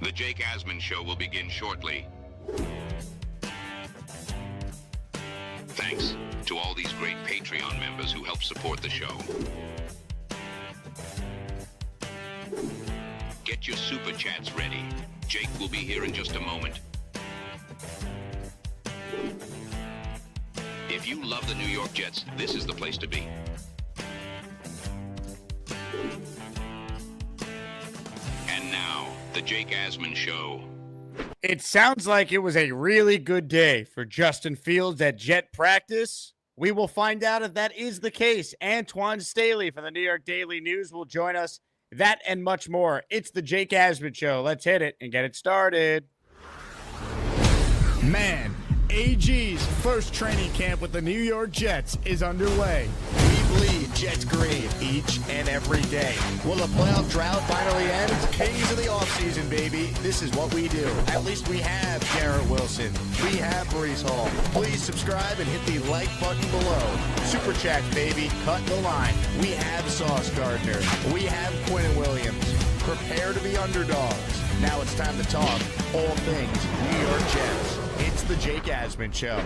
The Jake Asman Show will begin shortly. Thanks to all these great Patreon members who help support the show. Get your super chats ready. Jake will be here in just a moment. If you love the New York Jets, this is the place to be. And now, the Jake Asman Show. It sounds like it was a really good day for Justin Fields at Jet practice. We will find out if that is the case. Antwan Staley from the New York Daily News will join us. That and much more. It's the Jake Asman Show. Let's hit it and get it started. Man, AG's first training camp with the New York Jets is underway. We bleed Jets green each and every day. Will the playoff drought finally end? Kings of the offseason, baby. This is what we do. At least we have Garrett Wilson. We have Breece Hall. Please subscribe and hit the like button below. Super chat, baby. Cut the line. We have Sauce Gardner. We have Quentin Williams. Prepare to be underdogs. Now it's time to talk all things New York Jets. It's the Jake Asman Show.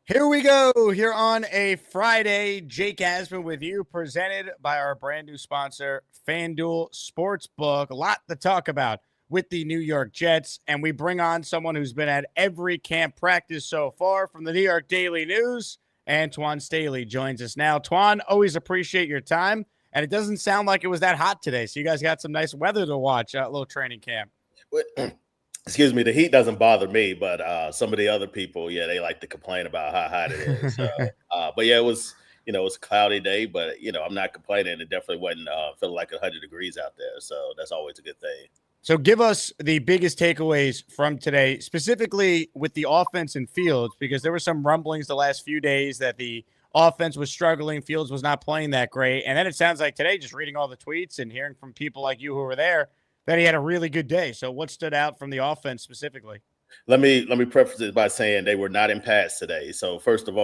Here we go. Here on a Friday, Jake Asman with you, presented by our brand new sponsor, FanDuel Sportsbook. A lot to talk about with the New York Jets, and we bring on someone who's been at every camp practice so far from the New York Daily News. Antwan Staley joins us now. Twan, always appreciate your time, and it doesn't sound like it was that hot today, so you guys got some nice weather to watch at a little training camp. Excuse me, the heat doesn't bother me, but some of the other people, yeah, they like to complain about how hot it is. But yeah, it was a cloudy day, but I'm not complaining. It definitely wasn't feeling like 100 degrees out there, so that's always a good thing. So give us the biggest takeaways from today, specifically with the offense and Fields, because there were some rumblings the last few days that the offense was struggling, Fields was not playing that great, and then it sounds like today, just reading all the tweets and hearing from people like you who were there, that he had a really good day. So what stood out from the offense specifically? Let me preface it by saying they were not in pass today. So first and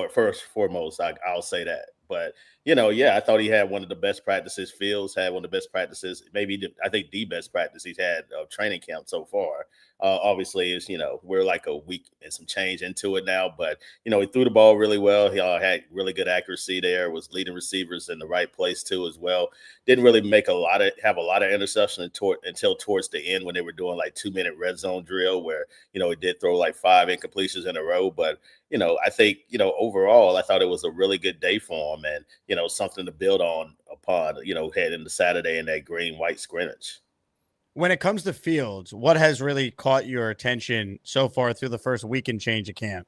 foremost, I'll say that. But I thought he had one of the best practices. Fields had one of the best practices, I think the best practice he's had of training camp so far. Obviously, we're like a week and some change into it now, but he threw the ball really well. He had really good accuracy there. Was leading receivers in the right place too as well. Didn't really have a lot of interception until towards the end when they were doing like 2-minute red zone drill where he did throw like 5 incompletions in a row. But I think overall I thought it was a really good day for him and something to build upon heading into Saturday in that green-white scrimmage. When it comes to Fields, what has really caught your attention so far through the first week and change of camp?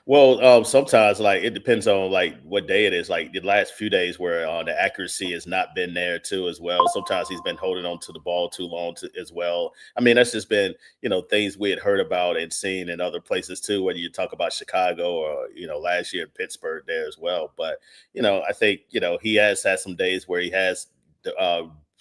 Well, sometimes it depends on what day it is. Like the last few days where the accuracy has not been there too as well. Sometimes he's been holding on to the ball too long as well. I mean, that's just been things we had heard about and seen in other places too. Whether you talk about Chicago or last year in Pittsburgh there as well. But I think he has had some days where he has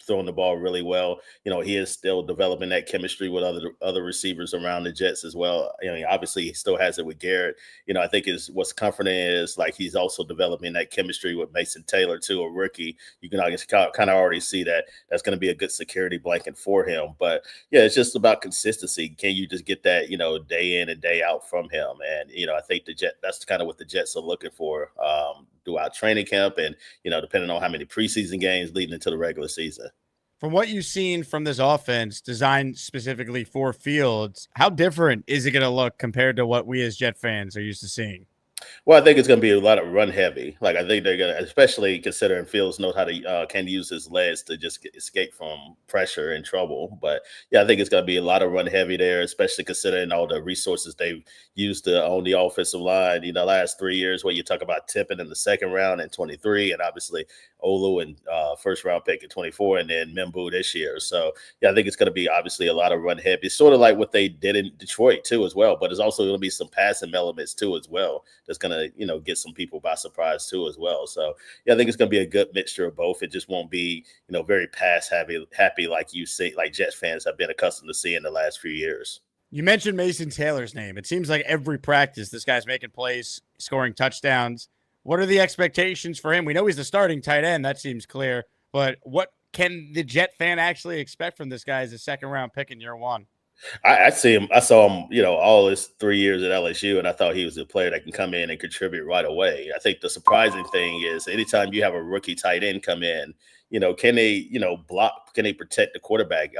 throwing the ball really well. He is still developing that chemistry with other receivers around the Jets as well. Obviously he still has it with Garrett. I think what's comforting is he's also developing that chemistry with Mason Taylor too, a rookie. You can kind of already see that that's going to be a good security blanket for him. But yeah, it's just about consistency. Can you just get that, day in and day out from him? And, I think that's kind of what the Jets are looking for throughout training camp and, depending on how many preseason games leading into the regular season. From what you've seen from this offense designed specifically for Fields, how different is it going to look compared to what we as Jet fans are used to seeing? Well, I think it's going to be a lot of run heavy. I think they're going to, especially considering Fields knows how to can use his legs to just escape from pressure and trouble. But yeah, I think it's going to be a lot of run heavy there, especially considering all the resources they've used to on the offensive line. Last 3 years where you talk about Tippin in the second round in 23, and obviously Olu and first round pick in 24, and then Mimbu this year. So yeah, I think it's going to be obviously a lot of run heavy, sort of like what they did in Detroit too as well. But there's also going to be some passing elements too as well. That's going to, get some people by surprise too as well. So yeah, I think it's going to be a good mixture of both. It just won't be, very pass happy like you see, like Jets fans have been accustomed to seeing the last few years. You mentioned Mason Taylor's name. It seems like every practice, this guy's making plays, scoring touchdowns. What are the expectations for him? We know he's the starting tight end. That seems clear. But what can the Jet fan actually expect from this guy as a second-round pick in year one? I see him. I saw him, all his 3 years at LSU, and I thought he was a player that can come in and contribute right away. I think the surprising thing is anytime you have a rookie tight end come in, can they, block? Can they protect the quarterback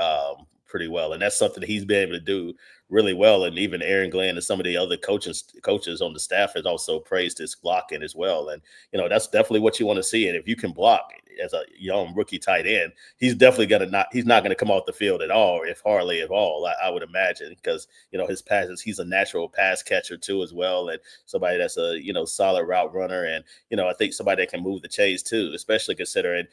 pretty well? And that's something that he's been able to do really well. And even Aaron Glenn and some of the other coaches on the staff has also praised his blocking as well. And that's definitely what you want to see. And if you can block as a young rookie tight end, he's definitely he's not going to come off the field at all, if hardly at all, I would imagine, because his passes, he's a natural pass catcher too as well, and somebody that's a solid route runner, and I think somebody that can move the chains too, especially considering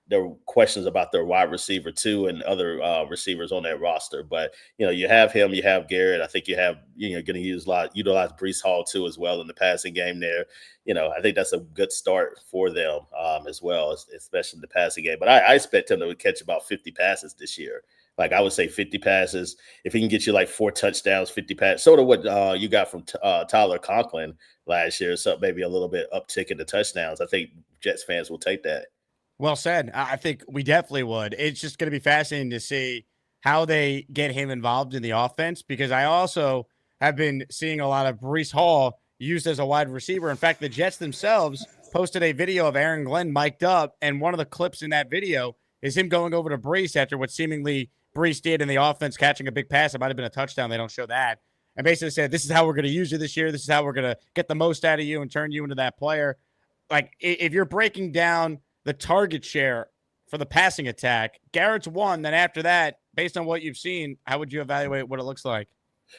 there were questions about their wide receiver too and other receivers on that roster. But you have him, you have Garrett. I think you have going to utilize Breece Hall too as well in the passing game there. I think that's a good start for them as well, especially in the passing game. But I expect him to catch about 50 passes this year. Like I would say 50 passes. If he can get you like 4 touchdowns, 50 passes, sort of what you got from Tyler Conklin last year. So maybe a little bit uptick in the touchdowns. I think Jets fans will take that. Well said. I think we definitely would. It's just going to be fascinating to see how they get him involved in the offense, because I also have been seeing a lot of Breece Hall used as a wide receiver. In fact, the Jets themselves posted a video of Aaron Glenn mic'd up, and one of the clips in that video is him going over to Breece after what seemingly Breece did in the offense, catching a big pass. It might have been a touchdown. They don't show that. And basically said, this is how we're going to use you this year. This is how we're going to get the most out of you and turn you into that player. Like, if you're breaking down the target share for the passing attack, Garrett's one. Then after that, based on what you've seen, how would you evaluate what it looks like?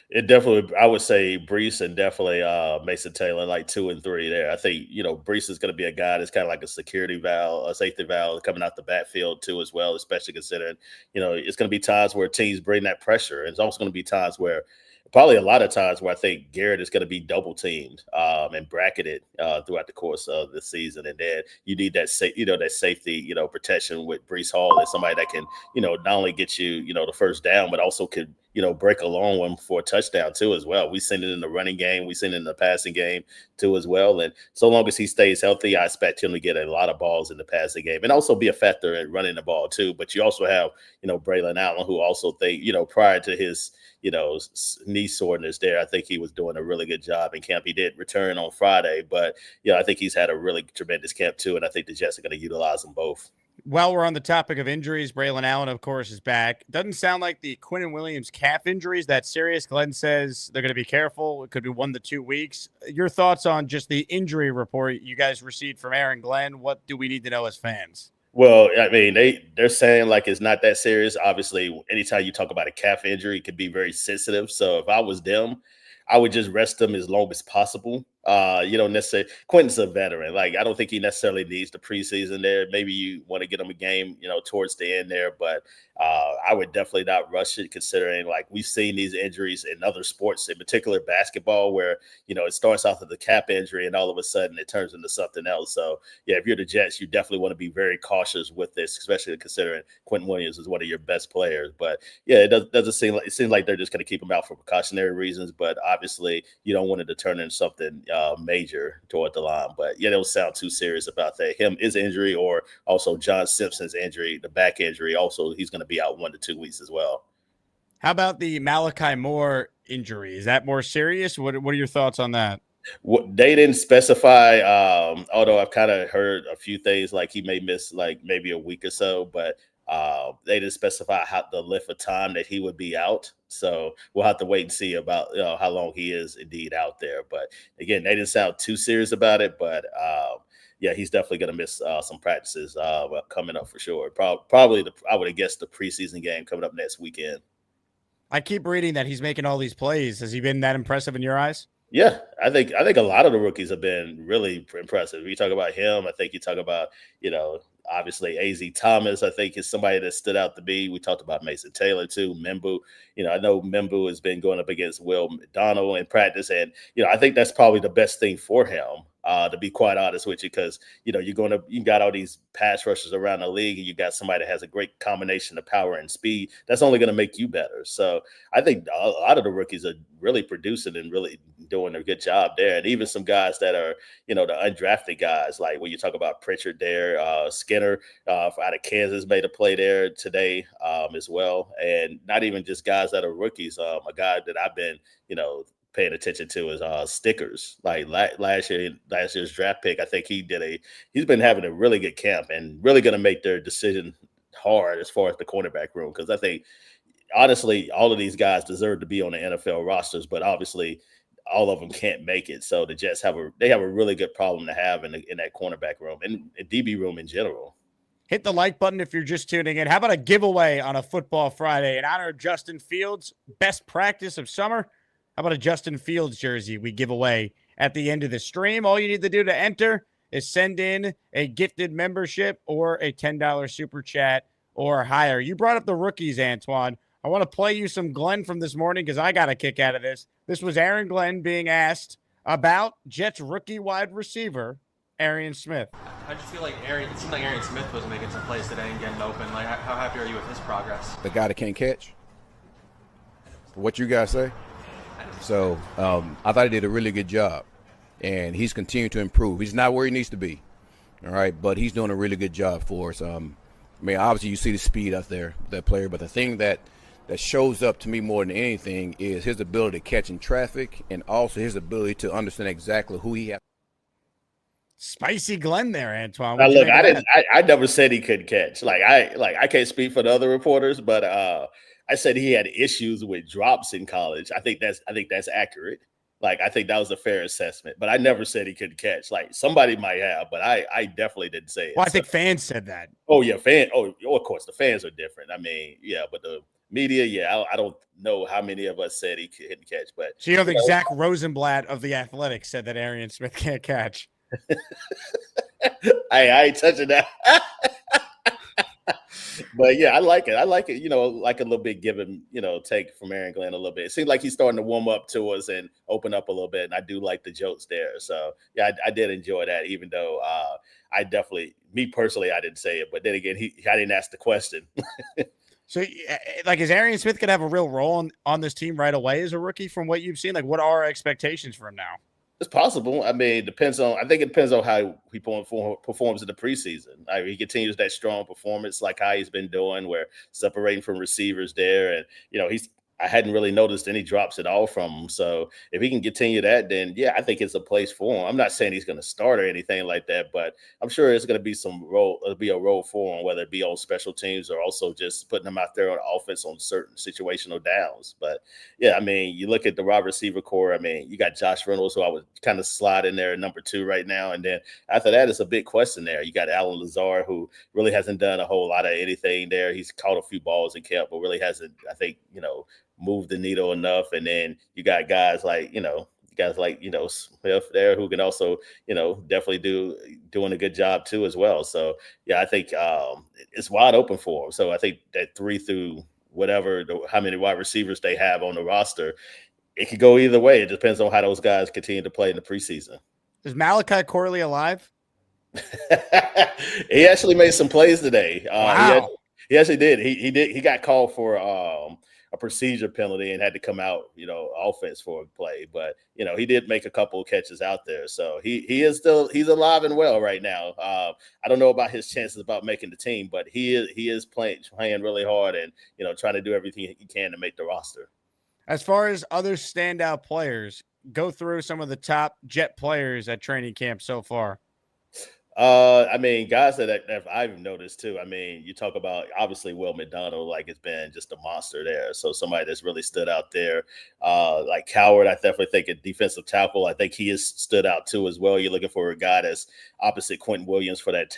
It definitely, I would say Breece and definitely Mason Taylor, like 2 and 3 there. I think, Breece is going to be a guy that's kind of like a security valve, a safety valve coming out the backfield too as well, especially considering, it's going to be times where teams bring that pressure. It's also going to be times where, probably a lot of times where I think Garrett is going to be double teamed and bracketed throughout the course of the season. And then you need that safety, protection with Breece Hall as somebody that can, not only get you, the first down, but also could, break a long one for a touchdown too as well. We've seen it in the running game. We've seen it in the passing game too as well. And so long as he stays healthy, I expect him to get a lot of balls in the passing game and also be a factor in running the ball too. But you also have, Braylon Allen, who also think, prior to his, knee soreness there, I think he was doing a really good job in camp. He did return on Friday, but I think he's had a really tremendous camp too. And I think the Jets are going to utilize them both. While we're on the topic of injuries, Braylon Allen, of course, is back. Doesn't sound like the Quinnen Williams calf injury is that serious. Glenn says they're going to be careful. It could be 1 to 2 weeks. Your thoughts on just the injury report you guys received from Aaron Glenn? What do we need to know as fans? Well, I mean, they're saying like it's not that serious. Obviously, anytime you talk about a calf injury, it can be very sensitive. So if I was them, I would just rest them as long as possible. You don't necessarily. Quentin's a veteran. Like, I don't think he necessarily needs the preseason there. Maybe you want to get him a game, towards the end there. But I would definitely not rush it, considering like we've seen these injuries in other sports, in particular basketball, where it starts off with a calf injury and all of a sudden it turns into something else. So yeah, if you're the Jets, you definitely want to be very cautious with this, especially considering Quentin Williams is one of your best players. But yeah, it seems like they're just going to keep him out for precautionary reasons. But obviously, you don't want it to turn into something major toward the line. But yeah, they don't sound too serious about that. His injury, or also John Simpson's injury, the back injury. Also, he's going to be out 1 to 2 weeks as well. How about the Malachi Moore injury? Is that more serious? What are your thoughts on that? They didn't specify, although I've kind of heard a few things like he may miss like maybe a week or so, but they didn't specify the length of time that he would be out. So we'll have to wait and see about how long he is indeed out there. But again, they didn't sound too serious about it. But yeah, he's definitely going to miss some practices coming up for sure. Probably I would have guessed the preseason game coming up next weekend. I keep reading that he's making all these plays. Has he been that impressive in your eyes? Yeah, I think a lot of the rookies have been really impressive. You talk about him. I think you talk about, obviously AZ Thomas, I think, is somebody that stood out to me. We talked about Mason Taylor too, Membu. I know Membu has been going up against Will McDonald in practice, and I think that's probably the best thing for him. To be quite honest with you, because you got all these pass rushers around the league, and you got somebody that has a great combination of power and speed. That's only going to make you better. So I think a lot of the rookies are really producing and really doing a good job there. And even some guys that are, the undrafted guys, like when you talk about Pritchard there, Skinner out of Kansas made a play there today as well. And not even just guys that are rookies. A guy that I've been, paying attention to is Stickers. Like last year's draft pick, I think he's been having a really good camp and really going to make their decision hard as far as the cornerback room. Because I think, honestly, all of these guys deserve to be on the NFL rosters, but obviously all of them can't make it. So the Jets have a really good problem to have in that cornerback room and DB room in general. Hit the like button if you're just tuning in. How about a giveaway on a Football Friday in honor of Justin Fields' best practice of summer? How about a Justin Fields jersey we give away at the end of the stream? All you need to do to enter is send in a gifted membership or a $10 super chat or higher. You brought up the rookies, Antwan. I want to play you some Glenn from this morning because I got a kick out of this. This was Aaron Glenn being asked about Jets rookie wide receiver, Arian Smith. I just feel like it seemed like Arian Smith was making some plays today and getting open. Like, how happy are you with his progress? The guy that can't catch? What you guys say? So I thought he did a really good job, and he's continued to improve. He's not where he needs to be, all right, but he's doing a really good job for us. Obviously you see the speed out there, that player, but the thing that shows up to me more than anything is his ability to catch in traffic and also his ability to understand exactly who he has. Spicy Glenn there, Antwan. Now, look, I never said he couldn't catch. I can't speak for the other reporters, but I said he had issues with drops in college. I think that's accurate. Like, I think that was a fair assessment, but I never said he couldn't catch. Like, somebody might have, but I definitely didn't say it. Well, I think fans said that. Oh yeah, of course the fans are different. I mean, yeah, but the media, yeah, I don't know how many of us said he couldn't catch, but so you don't think Zach Rosenblatt of the Athletics said that Arian Smith can't catch? I ain't touching that. But yeah, I like it. Like a little bit given, take from Aaron Glenn a little bit. It seems like he's starting to warm up to us and open up a little bit. And I do like the jokes there. So yeah, I did enjoy that, even though me personally, I didn't say it. But then again, I didn't ask the question. So, is Arian Smith going to have a real role on this team right away as a rookie from what you've seen? Like, what are our expectations for him now? It's possible. I mean, I think it depends on how he performs in the preseason. He continues that strong performance like how he's been doing, where separating from receivers there. And, I hadn't really noticed any drops at all from him. So if he can continue that, then yeah, I think it's a place for him. I'm not saying he's going to start or anything like that, but I'm sure it's going to be a role for him, whether it be on special teams or also just putting him out there on offense on certain situational downs. But yeah, I mean, you look at the wide receiver core. I mean, you got Josh Reynolds, who I would kind of slide in there at number 2 right now. And then after that, it's a big question there. You got Alan Lazard, who really hasn't done a whole lot of anything there. He's caught a few balls in camp, but really hasn't, I think, move the needle enough. And then you got guys like Smith there, who can also, definitely doing a good job too as well. So yeah, I think it's wide open for him. So I think that 3 through whatever, how many wide receivers they have on the roster, it could go either way. It depends on how those guys continue to play in the preseason. Is Malachi Corley alive? He actually made some plays today. Wow. He actually did. He got called for a procedure penalty and had to come out, offense for a play. But, he did make a couple of catches out there. So he's alive and well right now. I don't know about his chances about making the team, but he is playing really hard and, trying to do everything he can to make the roster. As far as other standout players, go through some of the top Jet players at training camp so far. I mean, guys that I've noticed too. I mean, you talk about obviously Will McDonald, like it's been just a monster there. So somebody that's really stood out there. Like Coward, I definitely think a defensive tackle. I think he has stood out too as well. You're looking for a guy that's opposite Quentin Williams for that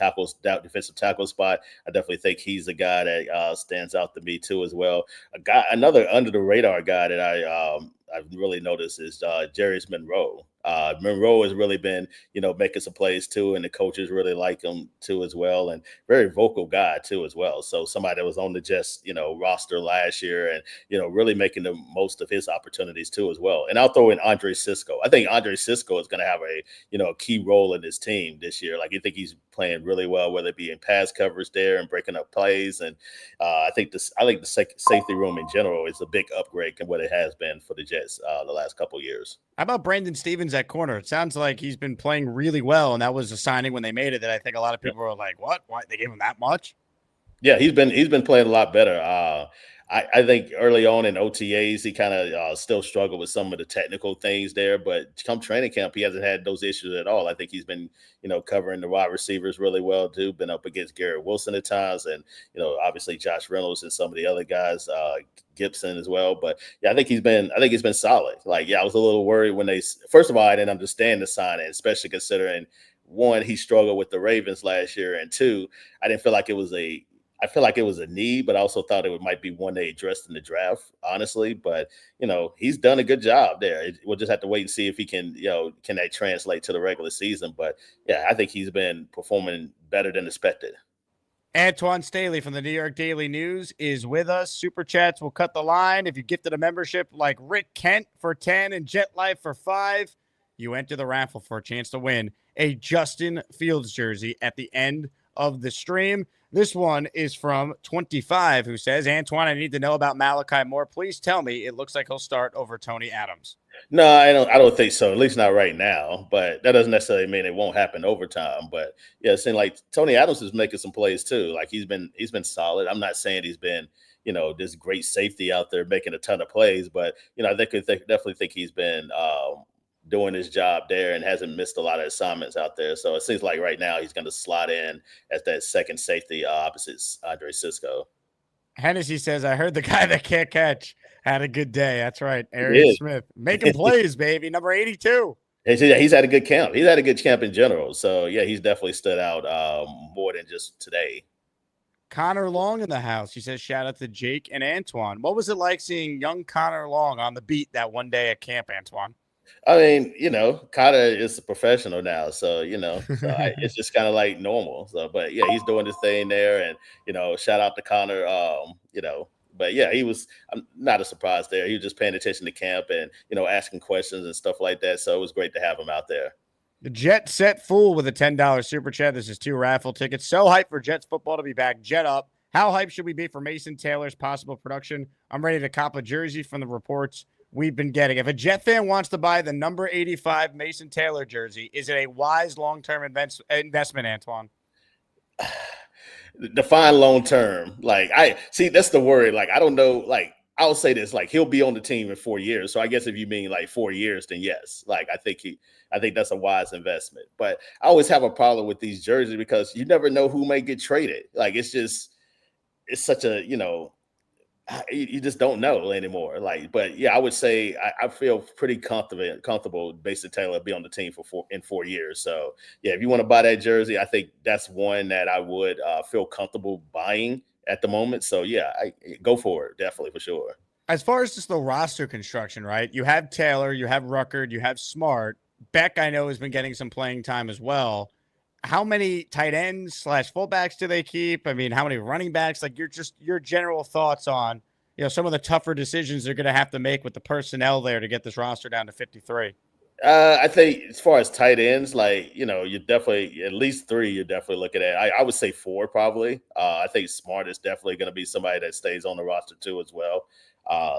defensive tackle spot. I definitely think he's a guy that stands out to me too as well. Another under the radar guy that I've really noticed is Jarius Monroe. Monroe has really been, making some plays too, and the coaches really like him too as well, and very vocal guy too as well. So somebody that was on the Jets, roster last year, and really making the most of his opportunities too as well. And I'll throw in Andre Cisco. I think Andre Cisco is going to have a key role in this team this year. Like, I think he's playing really well, whether it be in pass coverage there and breaking up plays. And I think the safety room in general is a big upgrade from what it has been for the Jets the last couple of years. How about Brandon Stevens at corner? It sounds like he's been playing really well, and that was a signing when they made it that I think a lot of people were like, "What? Why they gave him that much?" Yeah, he's been playing a lot better. I think early on in OTAs, he kind of still struggled with some of the technical things there, but come training camp, he hasn't had those issues at all. I think he's been, covering the wide receivers really well too, been up against Garrett Wilson at times, and, obviously Josh Reynolds and some of the other guys, Gibson as well. But yeah, I think he's been solid. Like, yeah, I was a little worried when first of all, I didn't understand the signing, especially considering, one, he struggled with the Ravens last year, and two, I feel like it was a need, but I also thought it might be one they addressed in the draft, honestly. But, he's done a good job there. We'll just have to wait and see if he can, can that translate to the regular season. But, yeah, I think he's been performing better than expected. Antwan Staley from the New York Daily News is with us. Super Chats will cut the line. If you gifted a membership like Rick Kent for 10 and Jet Life for 5, you enter the raffle for a chance to win a Justin Fields jersey at the end of the stream. This one is from 25, who says, Antwan, I need to know about Malachi Moore. Please tell me it looks like he'll start over Tony Adams. No, I don't think so, at least not right now. But that doesn't necessarily mean it won't happen over time. But yeah, it seems like Tony Adams is making some plays too. Like, he's been solid. I'm not saying he's been, this great safety out there making a ton of plays, but I definitely think he's been doing his job there and hasn't missed a lot of assignments out there. So it seems like right now he's going to slot in as that second safety opposite Andre Cisco. Hennessy says, I heard the guy that can't catch had a good day. That's right. Arian Smith making plays, baby. Number 82. He's had a good camp. He's had a good camp in general. So yeah, he's definitely stood out more than just today. Connor Long in the house. He says, shout out to Jake and Antwan. What was it like seeing young Connor Long on the beat that one day at camp, Antwan? I mean, Carter is a professional now, so it's just kind of like normal. So, but yeah, he's doing his thing there, and shout out to Connor. But yeah, I'm not a surprise there. He was just paying attention to camp and asking questions and stuff like that. So it was great to have him out there. The Jet Set Fool with a $10 super chat. This is 2 raffle tickets. So hyped for Jets football to be back. Jet up. How hyped should we be for Mason Taylor's possible production? I'm ready to cop a jersey from the reports we've been getting. If a Jet fan wants to buy the number 85 Mason Taylor jersey, is it a wise long-term investment, Antwan? Define long-term. Like, that's the worry. Like, I don't know. Like, I'll say this, like, he'll be on the team in 4 years. So I guess if you mean like 4 years, then yes. Like, I think that's a wise investment. But I always have a problem with these jerseys because you never know who may get traded. Like, it's such a, you just don't know anymore. Like, but yeah, I would say I feel pretty comfortable Mason Taylor be on the team in 4 years. So yeah, if you want to buy that jersey, I think that's one that I would feel comfortable buying at the moment. So yeah, I go for it, definitely, for sure. As far as just the roster construction, right? You have Taylor, you have Ruckert, you have Smart. Beck, I know, has been getting some playing time as well. How many tight ends / fullbacks do they keep? I mean, how many running backs? Like, your general thoughts on, some of the tougher decisions they're going to have to make with the personnel there to get this roster down to 53. I think as far as tight ends, like, you definitely at least 3 you're definitely looking at. I would say 4 probably. I think Smart is definitely going to be somebody that stays on the roster too as well.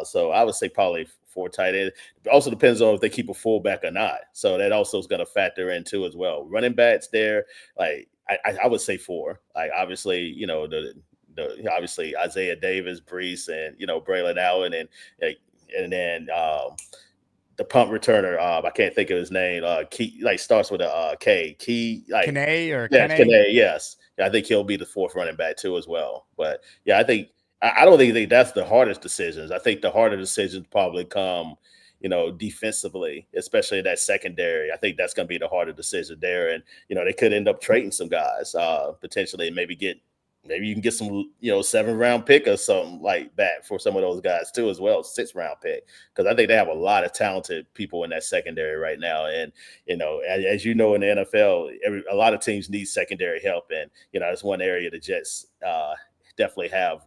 So I would say probably 4 tight ends. It also depends on if they keep a fullback or not. So that also is going to factor in too as well. Running backs there, like I would say 4. Like, obviously, obviously Isaiah Davis, Brees, and Braylon Allen, and then the punt returner. I can't think of his name. Key, like, starts with a K. Key, like Kene or Kene. Yes, yeah, I think he'll be the 4th running back too as well. But yeah, I don't think that's the hardest decisions. I think the harder decisions probably come, defensively, especially in that secondary. I think that's going to be the harder decision there. And, they could end up trading some guys, potentially, and maybe get, maybe you can get some, 7th-round pick or something like that for some of those guys too, as well, 6th-round pick, because I think they have a lot of talented people in that secondary right now. And as you know, in the NFL, a lot of teams need secondary help, and it's one area the Jets definitely have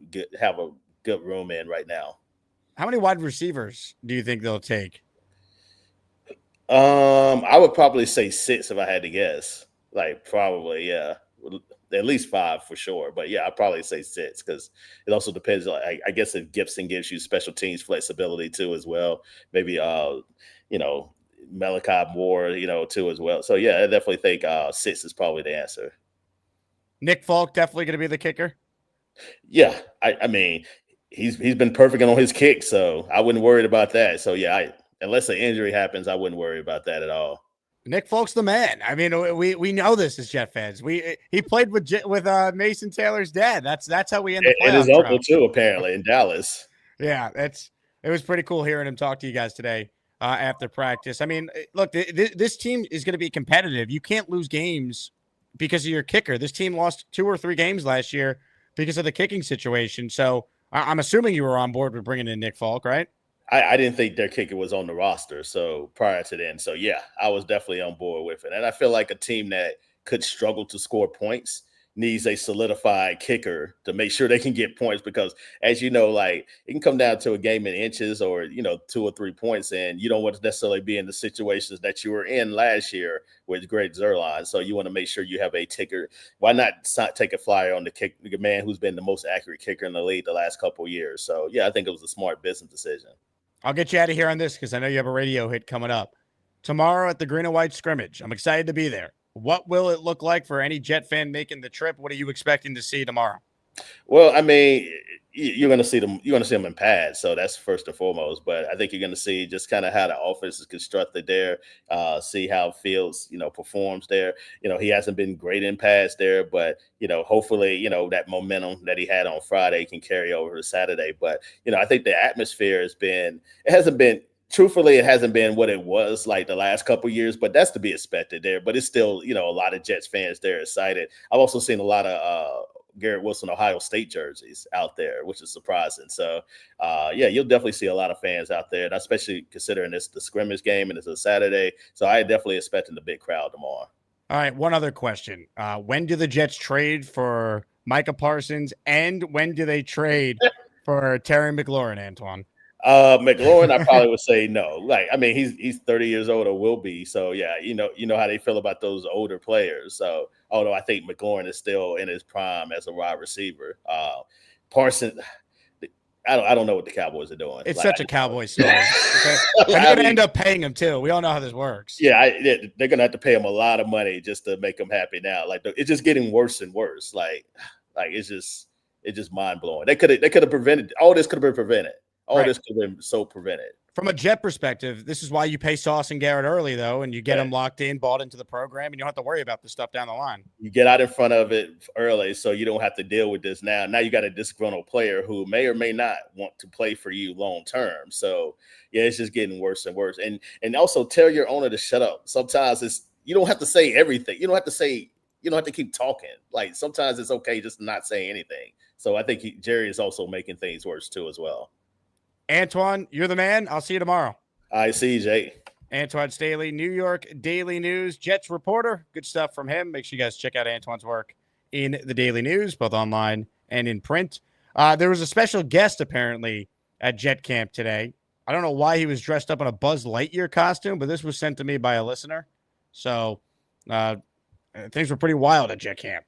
a good room in right now. How many wide receivers do you think they'll take? I would probably say 6 if I had to guess. Like, probably, yeah. At least 5 for sure. But yeah, I'd probably say 6, because it also depends on, I guess, if Gibson gives you special teams flexibility too as well. Maybe Malachi Moore, too as well. So yeah, I definitely think 6 is probably the answer. Nick Folk definitely going to be the kicker. Yeah, I mean, he's been perfect on his kick, so I wouldn't worry about that. So yeah, unless an injury happens, I wouldn't worry about that at all. Nick Folk's the man. I mean, we know this as Jet fans. He played with Mason Taylor's dad. That's how we end the playoff. And his uncle too, apparently, in Dallas. Yeah, it was pretty cool hearing him talk to you guys today after practice. I mean, look, this team is going to be competitive. You can't lose games because of your kicker. This team lost 2 or 3 games last year because of the kicking situation. So I'm assuming you were on board with bringing in Nick Folk, right? I didn't think their kicker was on the roster, so prior to then. So, yeah, I was definitely on board with it. And I feel like a team that could struggle to score points needs a solidified kicker to make sure they can get points, because, as you know, like, it can come down to a game in inches or, 2 or 3 points, and you don't want to necessarily be in the situations that you were in last year with Greg Zuerlein. So you want to make sure you have a kicker. Why not take a flyer on the man who's been the most accurate kicker in the league the last couple of years? So, yeah, I think it was a smart business decision. I'll get you out of here on this because I know you have a radio hit coming up tomorrow at the Green and White scrimmage. I'm excited to be there. What will it look like for any Jet fan making the trip? What are you expecting to see tomorrow? Well, I mean, you're going to see them. You're going to see them in pads, so that's first and foremost. But I think you're going to see just kind of how the offense is constructed there. See how Fields, performs there. He hasn't been great in pads there, but hopefully, that momentum that he had on Friday can carry over to Saturday. But I think the atmosphere hasn't been what it was like the last couple of years, but that's to be expected there. But it's still, a lot of Jets fans there excited. I've also seen a lot of Garrett Wilson, Ohio State jerseys out there, which is surprising. So, yeah, you'll definitely see a lot of fans out there, and especially considering it's the scrimmage game and it's a Saturday. So I definitely expecting the big crowd tomorrow. All right, one other question. When do the Jets trade for Micah Parsons, and when do they trade for Terry McLaurin, Antwan? McLaurin, I probably would say no. Like, I mean, he's 30 years old or will be. So yeah, you know how they feel about those older players. So although I think McLaurin is still in his prime as a wide receiver, Parsons, I don't know what the Cowboys are doing. It's such a Cowboy story. Okay? They're going to end up paying him too. We all know how this works. Yeah, they're going to have to pay him a lot of money just to make him happy now. Like, it's just getting worse and worse. Like it's just mind blowing. They could have prevented all this. Could have been prevented. All this could have been so prevented. From a Jet perspective, this is why you pay Sauce and Garrett early, though, and you get them locked in, bought into the program, and you don't have to worry about this stuff down the line. You get out in front of it early, so you don't have to deal with this now. Now you got a disgruntled player who may or may not want to play for you long term. So yeah, it's just getting worse and worse. And also tell your owner to shut up. Sometimes you don't have to say everything. You don't have to keep talking. Like, sometimes it's okay just to not say anything. So I think Jerry is also making things worse too as well. Antwan, you're the man. I'll see you tomorrow. I see you, Jake. Antwan Staley, New York Daily News, Jets reporter. Good stuff from him. Make sure you guys check out Antwan's work in the Daily News, both online and in print. There was a special guest, apparently, at Jet Camp today. I don't know why he was dressed up in a Buzz Lightyear costume, but this was sent to me by a listener. So things were pretty wild at Jet Camp.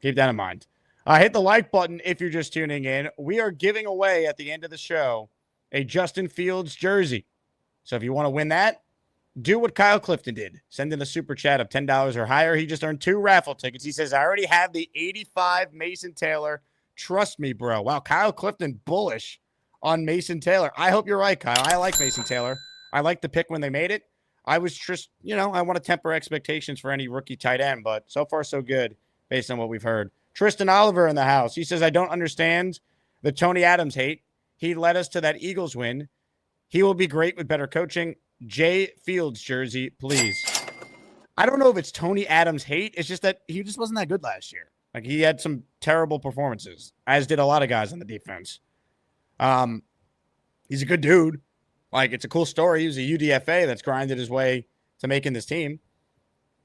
Keep that in mind. Hit the like button if you're just tuning in. We are giving away at the end of the show a Justin Fields jersey. So if you want to win that, do what Kyle Clifton did. Send in a super chat of $10 or higher. He just earned 2 raffle tickets. He says, I already have the 85 Mason Taylor. Trust me, bro. Wow, Kyle Clifton bullish on Mason Taylor. I hope you're right, Kyle. I like Mason Taylor. I like the pick when they made it. I was just, I want to temper expectations for any rookie tight end, but so far so good based on what we've heard. Tristan Oliver in the house. He says, I don't understand the Tony Adams hate. He led us to that Eagles win. He will be great with better coaching. Jay Fields jersey, please. I don't know if it's Tony Adams hate. It's just that he just wasn't that good last year. Like, he had some terrible performances, as did a lot of guys on the defense. He's a good dude. Like, it's a cool story. He was a UDFA that's grinded his way to making this team.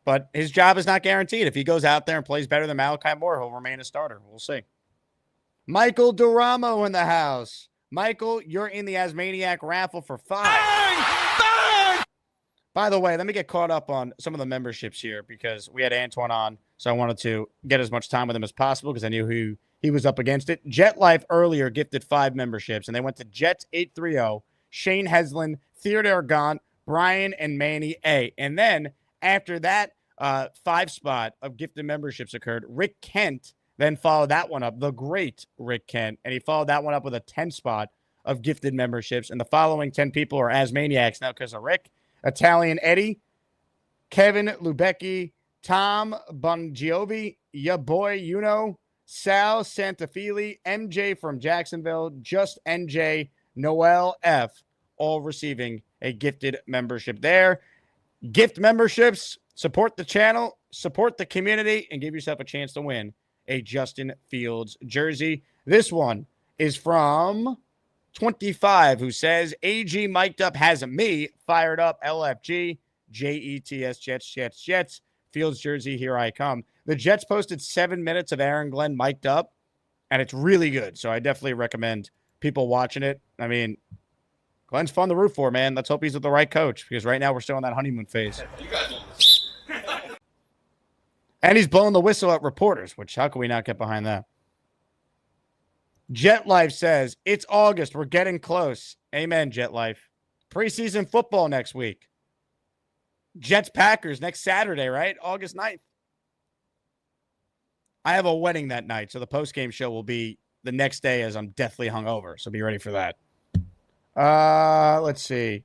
But his job is not guaranteed. If he goes out there and plays better than Malachi Moore, he'll remain a starter. We'll see. Michael Duramo in the house. Michael, you're in the Asmaniac raffle for 5. Bang! By the way, let me get caught up on some of the memberships here because we had Antwan on, so I wanted to get as much time with him as possible because I knew who he was up against it. Jet Life earlier gifted 5 memberships, and they went to Jets830, Shane Heslin, Theodore Gaunt, Brian, and Manny A. And then after that 5 spot of gifted memberships occurred, Rick Kent then followed that one up, the great Rick Kent, and he followed that one up with a 10 spot of gifted memberships. And the following 10 people are Asmaniacs now because of Rick: Italian Eddie, Kevin Lubecki, Tom Bongiovi, ya boy, Sal Santafili, MJ from Jacksonville, Just NJ, Noel F., all receiving a gifted membership there. Gift memberships, support the channel, support the community, and give yourself a chance to win a Justin Fields jersey. This one is from 25, who says, AG mic'd up has me fired up, LFG, JETS, Jets. Fields jersey, here I come. The Jets posted 7 minutes of Aaron Glenn mic'd up, and it's really good. So I definitely recommend people watching it. I mean, Glenn's fun to root for, man. Let's hope he's with the right coach because right now we're still in that honeymoon phase. And he's blowing the whistle at reporters, which how can we not get behind that? Jet Life says, it's August. We're getting close. Amen, Jet Life. Preseason football next week. Jets Packers next Saturday, right? August 9th. I have a wedding that night, so the post-game show will be the next day as I'm deathly hungover, so be ready for that. Let's see.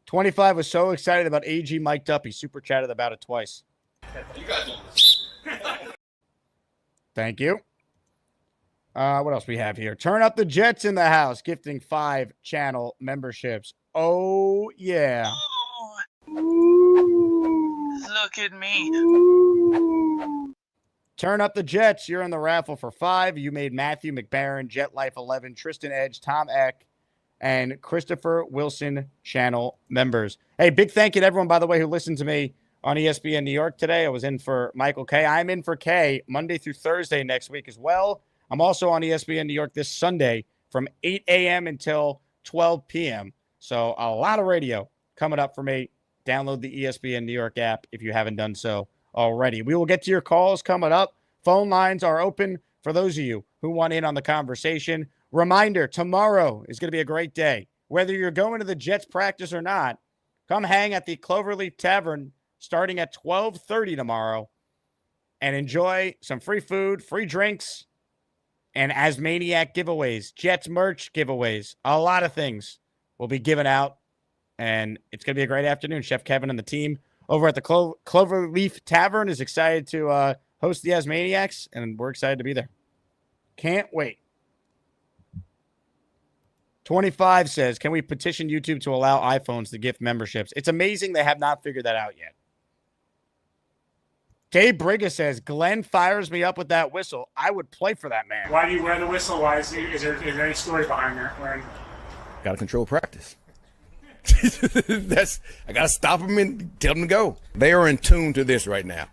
25 was so excited about AG mic'd up, he super chatted about it twice. Thank you. What else we have here? Turn up the Jets in the house, gifting 5 channel memberships. Oh, yeah. Look at me. Turn up the Jets. You're in the raffle for 5. You made Matthew McBaron, Jet Life 11, Tristan Edge, Tom Eck, and Christopher Wilson channel members. Hey, big thank you to everyone, by the way, who listened to me on ESPN New York today. I was in for Michael K. I'm in for K Monday through Thursday next week as well. I'm also on ESPN New York this Sunday from 8 a.m. until 12 p.m. So a lot of radio coming up for me. Download the ESPN New York app if you haven't done so already. We will get to your calls coming up. Phone lines are open for those of you who want in on the conversation. Reminder, tomorrow is going to be a great day. Whether you're going to the Jets practice or not, come hang at the Cloverleaf Tavern starting at 12:30 tomorrow and enjoy some free food, free drinks, and Asmaniac giveaways, Jets merch giveaways. A lot of things will be given out, and it's going to be a great afternoon. Chef Kevin and the team over at the Cloverleaf Tavern is excited to host the Asmaniacs, and we're excited to be there. Can't wait. 25 says, can we petition YouTube to allow iPhones to gift memberships? It's amazing they have not figured that out yet. Dave Brigga says, Glenn fires me up with that whistle. I would play for that man. Why do you wear the whistle? Why is there any story behind that? Got to control practice. I got to stop them and tell them to go. They are in tune to this right now.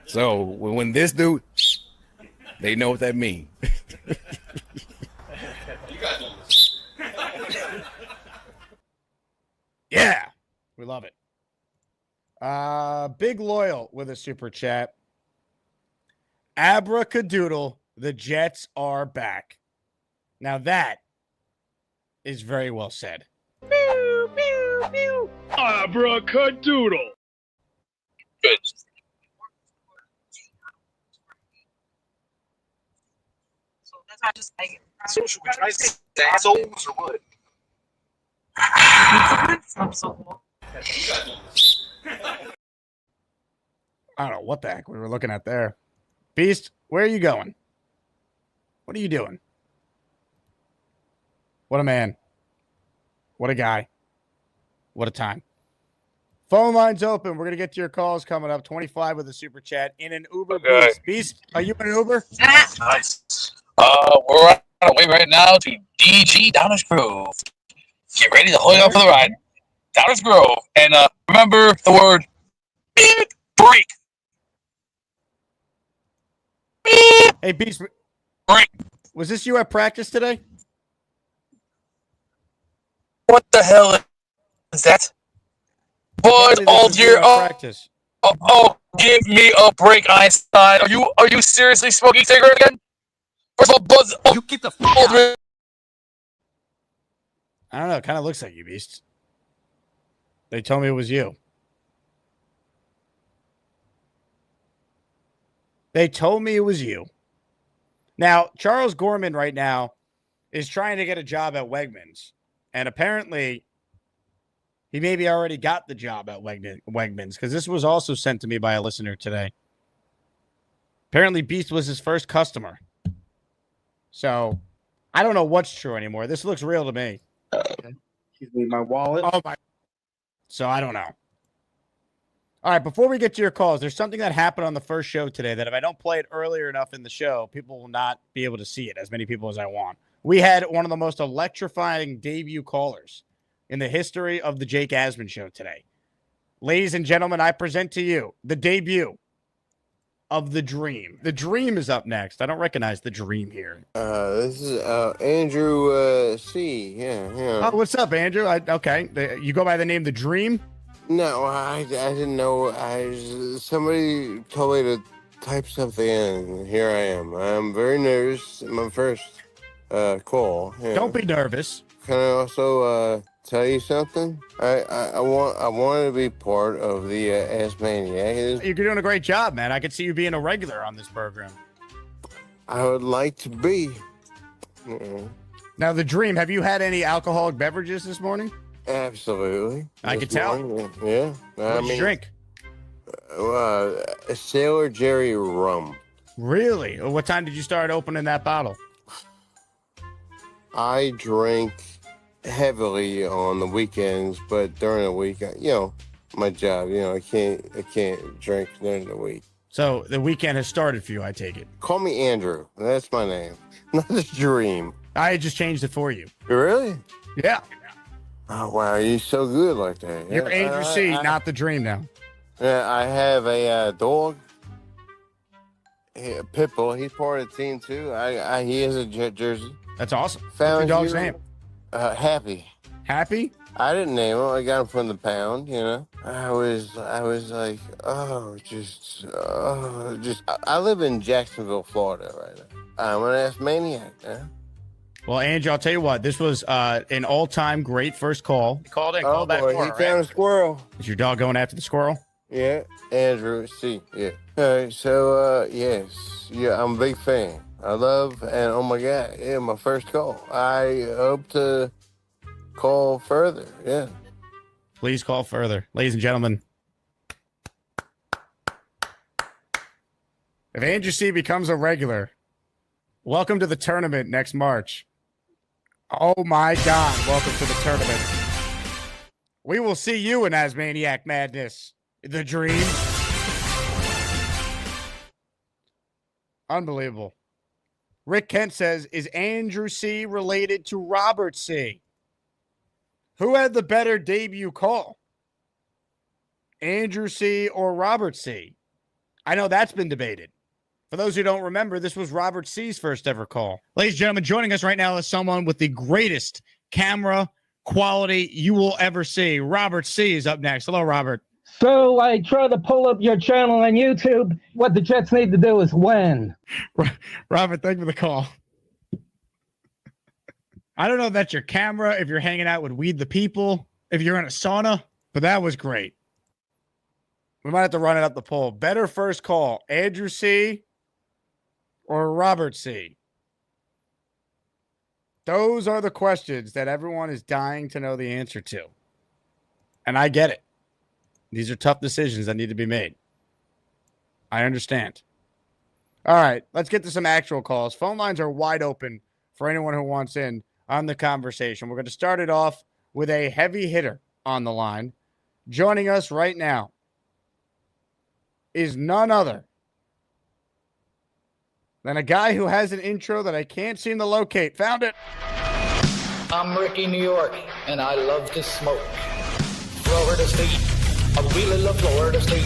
So when this dude, they know what that means. Yeah, we love it. Big Loyal with a super chat. Abracadoodle, the Jets are back. Now that is very well said. Pew, pew, pew. Abracadoodle. Good. So that's why I just like it. So should we try assholes or what? So cool. I don't know what the heck we were looking at there. Beast, where are you going? What are you doing? What a man. What a guy. What a time. Phone lines open. We're going to get to your calls coming up. 25 with a super chat in an Uber. Okay. Beast, are you in an Uber? Nice. We're on our way right now to DG Downers Grove. Get ready to hold up for the ride. Downers Grove. And remember the word big break. Hey, Beast, Break. was this you at practice today? What the hell is that? What? Apparently this Oh was you dear. at Oh, practice. give me a break, Einstein. Are you seriously smoking cigarette again? First of all, Buzz. Oh, You get the fuck out. Aldrin. I don't know. It kind of looks like you, Beast. They told me it was you. They told me it was you. Now, Charles Gorman right now is trying to get a job at Wegmans. And apparently, he maybe already got the job at Wegmans, because this was also sent to me by a listener today. Apparently, Beast was his first customer. So, I don't know what's true anymore. This looks real to me. Excuse me, my wallet. Oh, my. So, I don't know. All right, before we get to your calls, there's something that happened on the first show today that if I don't play it earlier enough in the show, people will not be able to see it, as many people as I want. We had one of the most electrifying debut callers in the history of the Jake Asman Show today. Ladies and gentlemen, I present to you the debut of The Dream. The Dream is up next. I don't recognize The Dream here. This is Andrew C. Yeah. Oh, what's up, Andrew? Okay. You go by the name The Dream? No, I didn't know. Somebody told me to type something in, and here I am. I'm very nervous. My first call. Yeah. Don't be nervous. Can I also tell you something? I want to be part of the AsmanJake. You're doing a great job, man. I could see you being a regular on this program. I would like to be. Now, The Dream, have you had any alcoholic beverages this morning? Absolutely. I could tell. Yeah. What did you drink? A Sailor Jerry rum. Really? What time did you start opening that bottle? I drink heavily on the weekends, but during the week, my job, I can't drink during the week. So the weekend has started for you, I take it. Call me Andrew. That's my name. Not The Dream. I just changed it for you. Really? Yeah. Oh, wow. You're so good like that. You're Andrew C., not The Dream now. Yeah, I have a dog. A pit bull. He's part of the team, too. He has a jersey. That's awesome. Found What's your dog's name? Happy. Happy? I didn't name him. I got him from the pound, I was like, I live in Jacksonville, Florida right now. I'm an Asmaniac, Well, Andrew, I'll tell you what. This was an all-time great first call. You called in. Called back boy, for he it, found right? a squirrel. Is your dog going after the squirrel? Yeah, Andrew C. Yeah. All right, so, yes. Yeah, I'm a big fan. I love, and oh my God, yeah, my first call. I hope to call further, yeah. Please call further. Ladies and gentlemen, if Andrew C. becomes a regular, welcome to the tournament next March. Oh my God, welcome to the tournament. We will see you in Asmaniac Madness. The Dream. Unbelievable. Rick Kent says, is Andrew C. related to Robert C.? Who had the better debut call? Andrew C. or Robert C.? I know that's been debated. For those who don't remember, this was Robert C.'s first ever call. Ladies and gentlemen, joining us right now is someone with the greatest camera quality you will ever see. Robert C. is up next. Hello, Robert. So I try to pull up your channel on YouTube. What the Jets need to do is win. Robert, thank you for the call. I don't know if that's your camera, if you're hanging out with Weed the People, if you're in a sauna, but that was great. We might have to run it up the poll. Better first call, Andrew C. or Robert C.? Those are the questions that everyone is dying to know the answer to. And I get it. These are tough decisions that need to be made. I understand. All right, let's get to some actual calls. Phone lines are wide open for anyone who wants in on the conversation. We're going to start it off with a heavy hitter on the line. Joining us right now is none other than a guy who has an intro that I can't seem to locate. Found it. I'm Ricky, New York, and I love to smoke. Florida State, I really love Florida State.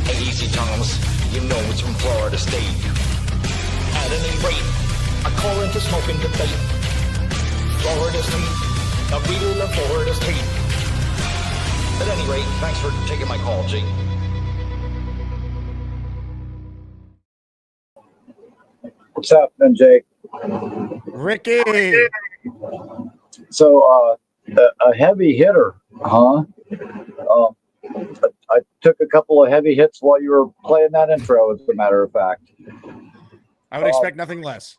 Hey, easy Thomas, you know it's from Florida State. At any rate, I call into smoking debate. Florida State, I really love Florida State. At any rate, thanks for taking my call, Jake. What's happening, Jake? Ricky. So, a heavy hitter, huh? I took a couple of heavy hits while you were playing that intro, as a matter of fact. I would expect nothing less.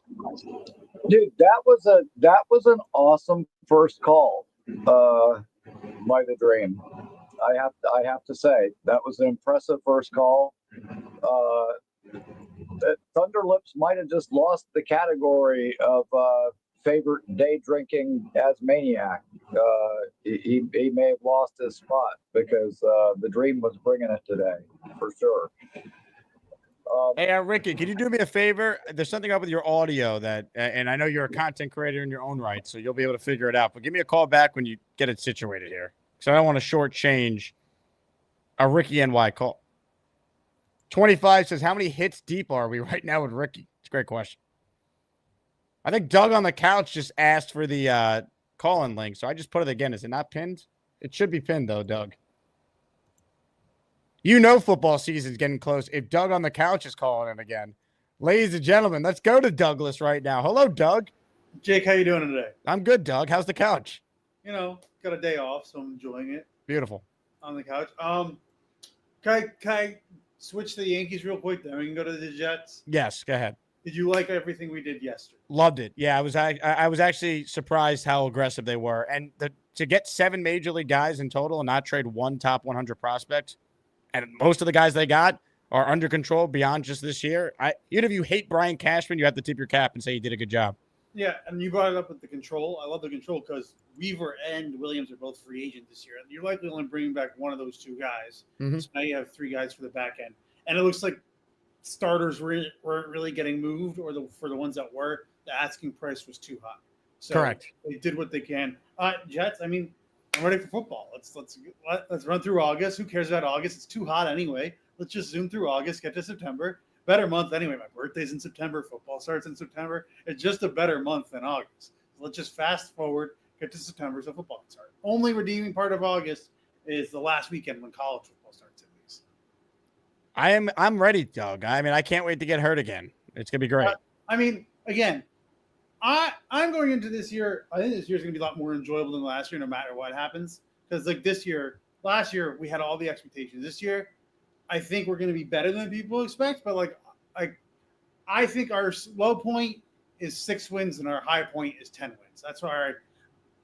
Dude, that was an awesome first call by the Dream. I have to say that was an impressive first call. Thunderlips might have just lost the category of favorite day drinking Asmaniac. He may have lost his spot because the Dream was bringing it today for sure. Hey, Ricky, can you do me a favor? There's something up with your audio that, and I know you're a content creator in your own right, so you'll be able to figure it out. But give me a call back when you get it situated here, because I don't want to shortchange a Ricky NY call. 25 says, how many hits deep are we right now with Ricky? It's a great question. I think Doug on the couch just asked for the call-in link, so I just put it again. Is it not pinned? It should be pinned, though, Doug. You know football season's getting close if Doug on the couch is calling in again. Ladies and gentlemen, let's go to Douglas right now. Hello, Doug. Jake, how you doing today? I'm good, Doug. How's the couch? You know, got a day off, so I'm enjoying it. Beautiful. On the couch. Can I switch to the Yankees real quick, then we can go to the Jets? Yes, go ahead. Did you like everything we did yesterday? Loved it. Yeah, I was actually surprised how aggressive they were. And to get 7 major league guys in total and not trade one top 100 prospect, and most of the guys they got are under control beyond just this year. Even if you hate Brian Cashman, you have to tip your cap and say he did a good job. Yeah, and you brought it up with the control. I love the control because Weaver and Williams are both free agents this year. You're likely only bringing back one of those two guys. Mm-hmm. So now you have 3 guys for the back end. And it looks like starters weren't really getting moved, or for the ones that were, the asking price was too high. So correct. They did what they can. Jets, I mean, I'm ready for football. Let's run through August. Who cares about August? It's too hot anyway. Let's just zoom through August, get to September. Better month anyway. My birthday's in September. Football starts in September. It's just a better month than August. So let's just fast forward, get to September, so football can start. Only redeeming part of August is the last weekend when college football starts, at least. I'm ready, Doug. I mean, I can't wait to get hurt again. It's gonna be great. I mean, again, I'm going into this year. I think this year's going to be a lot more enjoyable than last year, no matter what happens. Because like last year we had all the expectations. This year, I think we're going to be better than people expect. But like, I think our low point is 6 wins and our high point is 10 wins. That's why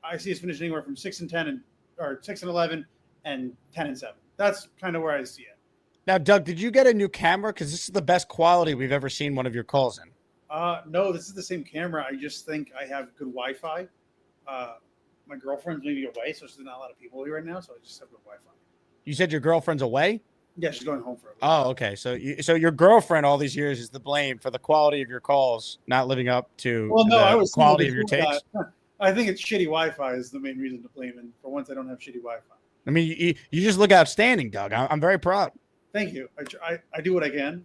I see us finishing anywhere from 6-10 or 6-11 and 10-7. That's kind of where I see it. Now, Doug, did you get a new camera? Because this is the best quality we've ever seen one of your calls in. No, this is the same camera. I just think I have good Wi-Fi. My girlfriend's maybe away, so there's not a lot of people here right now, so I just have good Wi-Fi. You said your girlfriend's away? Yeah, she's going home for a week. Oh, okay. So your girlfriend all these years is the blame for the quality of your calls not living up to the quality of your takes? I think it's shitty Wi-Fi is the main reason to blame, and for once I don't have shitty Wi-Fi. I mean, you just look outstanding, Doug. I'm very proud. Thank you. I do what I can.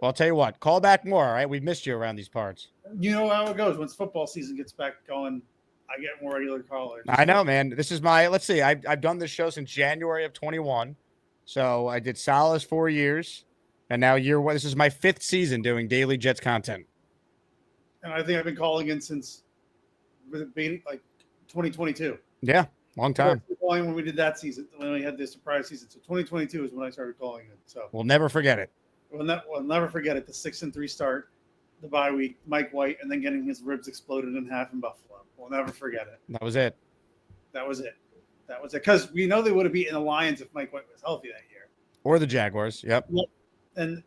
Well, I'll tell you what. Call back more, all right? We've missed you around these parts. You know how it goes. Once football season gets back going, I get more regular callers. I know, man. This is let's see. I've done this show since January of 21. So I did Solace 4 years. And now this is my 5th season doing daily Jets content. And I think I've been calling in since like 2022. Yeah, long time. Calling when we did that season, when we had the surprise season. So 2022 is when I started calling in. So we'll never forget it. We'll never forget it. The 6-3 start, the bye week, Mike White, and then getting his ribs exploded in half in Buffalo. We'll never forget it. That was it. That was it. Because we know they would have beaten the Lions if Mike White was healthy that year. Or the Jaguars. Yep. And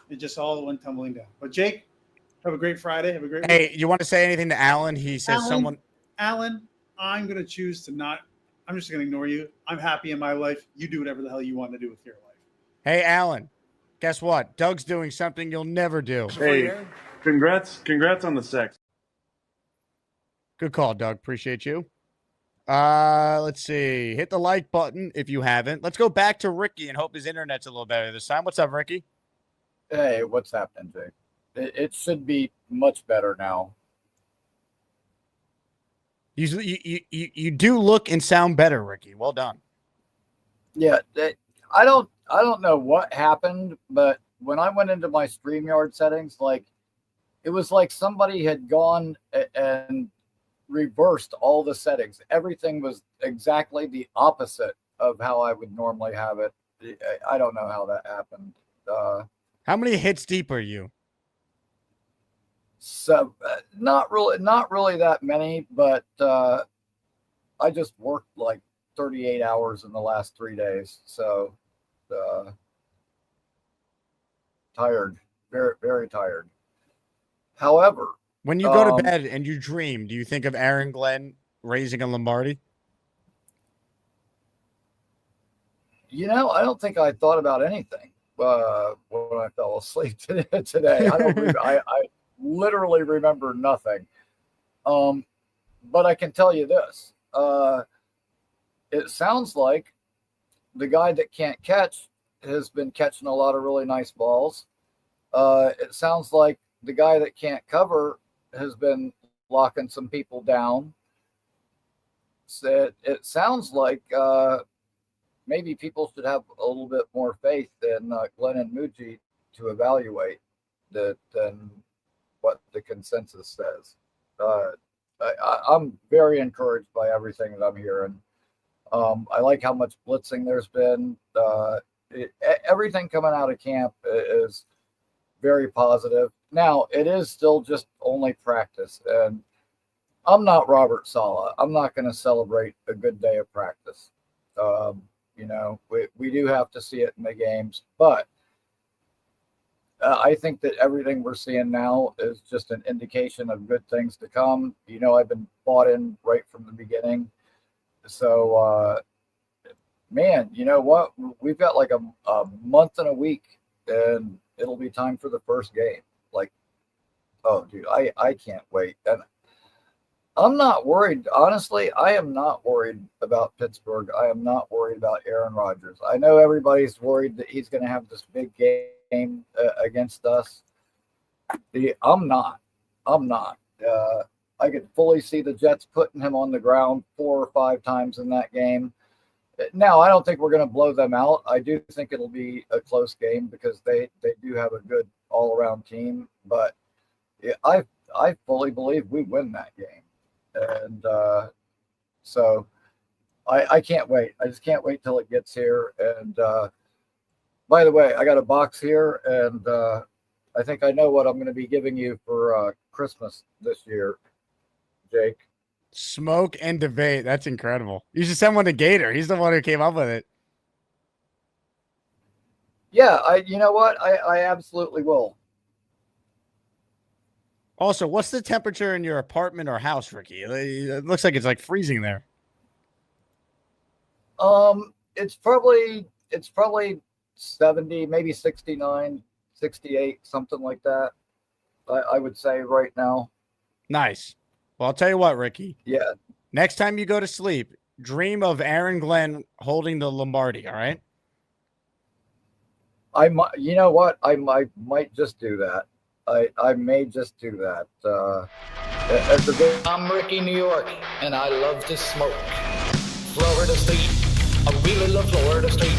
it just all went tumbling down. But Jake, have a great Friday. Have a great week. You want to say anything to Alan? He says Alan, I'm going to choose to not I'm just going to ignore you. I'm happy in my life. You do whatever the hell you want to do with your life. Hey, Alan, guess what? Doug's doing something you'll never do. Hey, congrats on the sex. Good call, Doug. Appreciate you. Let's see. Hit the like button if you haven't. Let's go back to Ricky and hope his internet's a little better this time. What's up, Ricky? Hey, what's happening, Jake? It should be much better now. You do look and sound better, Ricky. Well done. Yeah, I don't know what happened, but when I went into my StreamYard settings, like it was like somebody had gone and reversed all the settings. Everything was exactly the opposite of how I would normally have it. I don't know how that happened. How many hits deep are you? So not really that many, but I just worked like 38 hours in the last 3 days. So tired, very, very tired. However, when you go to bed and you dream, do you think of Aaron Glenn raising a Lombardi? I don't think I thought about anything when I fell asleep today. I literally remember nothing. But I can tell you this. It sounds like the guy that can't catch has been catching a lot of really nice balls. It sounds like the guy that can't cover has been locking some people down. So it sounds like maybe people should have a little bit more faith in Glenn and Muji to evaluate that than what the consensus says. I'm very encouraged by everything that I'm hearing. I like how much blitzing there's been. Everything coming out of camp is very positive. Now, it is still just only practice, and I'm not Robert Saleh. I'm not going to celebrate a good day of practice. We do have to see it in the games, but I think that everything we're seeing now is just an indication of good things to come. I've been bought in right from the beginning. So, man, you know what? We've got like a month and a week, and it'll be time for the first game. Like, oh, dude, I can't wait. And I'm not worried. Honestly, I am not worried about Pittsburgh. I am not worried about Aaron Rodgers. I know everybody's worried that he's going to have this big game against us. I'm not. I could fully see the Jets putting him on the ground 4 or 5 times in that game. Now, I don't think we're going to blow them out. I do think it'll be a close game because they do have a good all-around team. But I fully believe we win that game. And so I can't wait. I just can't wait till it gets here. And by the way, I got a box here, and I think I know what I'm going to be giving you for Christmas this year, Jake. Smoke and debate. That's incredible. You should send one to Gator. He's the one who came up with it. Yeah, you know what? I absolutely will. Also, what's the temperature in your apartment or house, Ricky? It looks like it's like freezing there. It's probably 70, maybe 69, 68, something like that. I would say right now. Nice. Well, I'll tell you what, Ricky. Yeah. Next time you go to sleep, dream of Aaron Glenn holding the Lombardi, all right? You know what? I might just do that. I may just do that. I'm Ricky, New York, and I love to smoke. Florida State, I really love Florida State.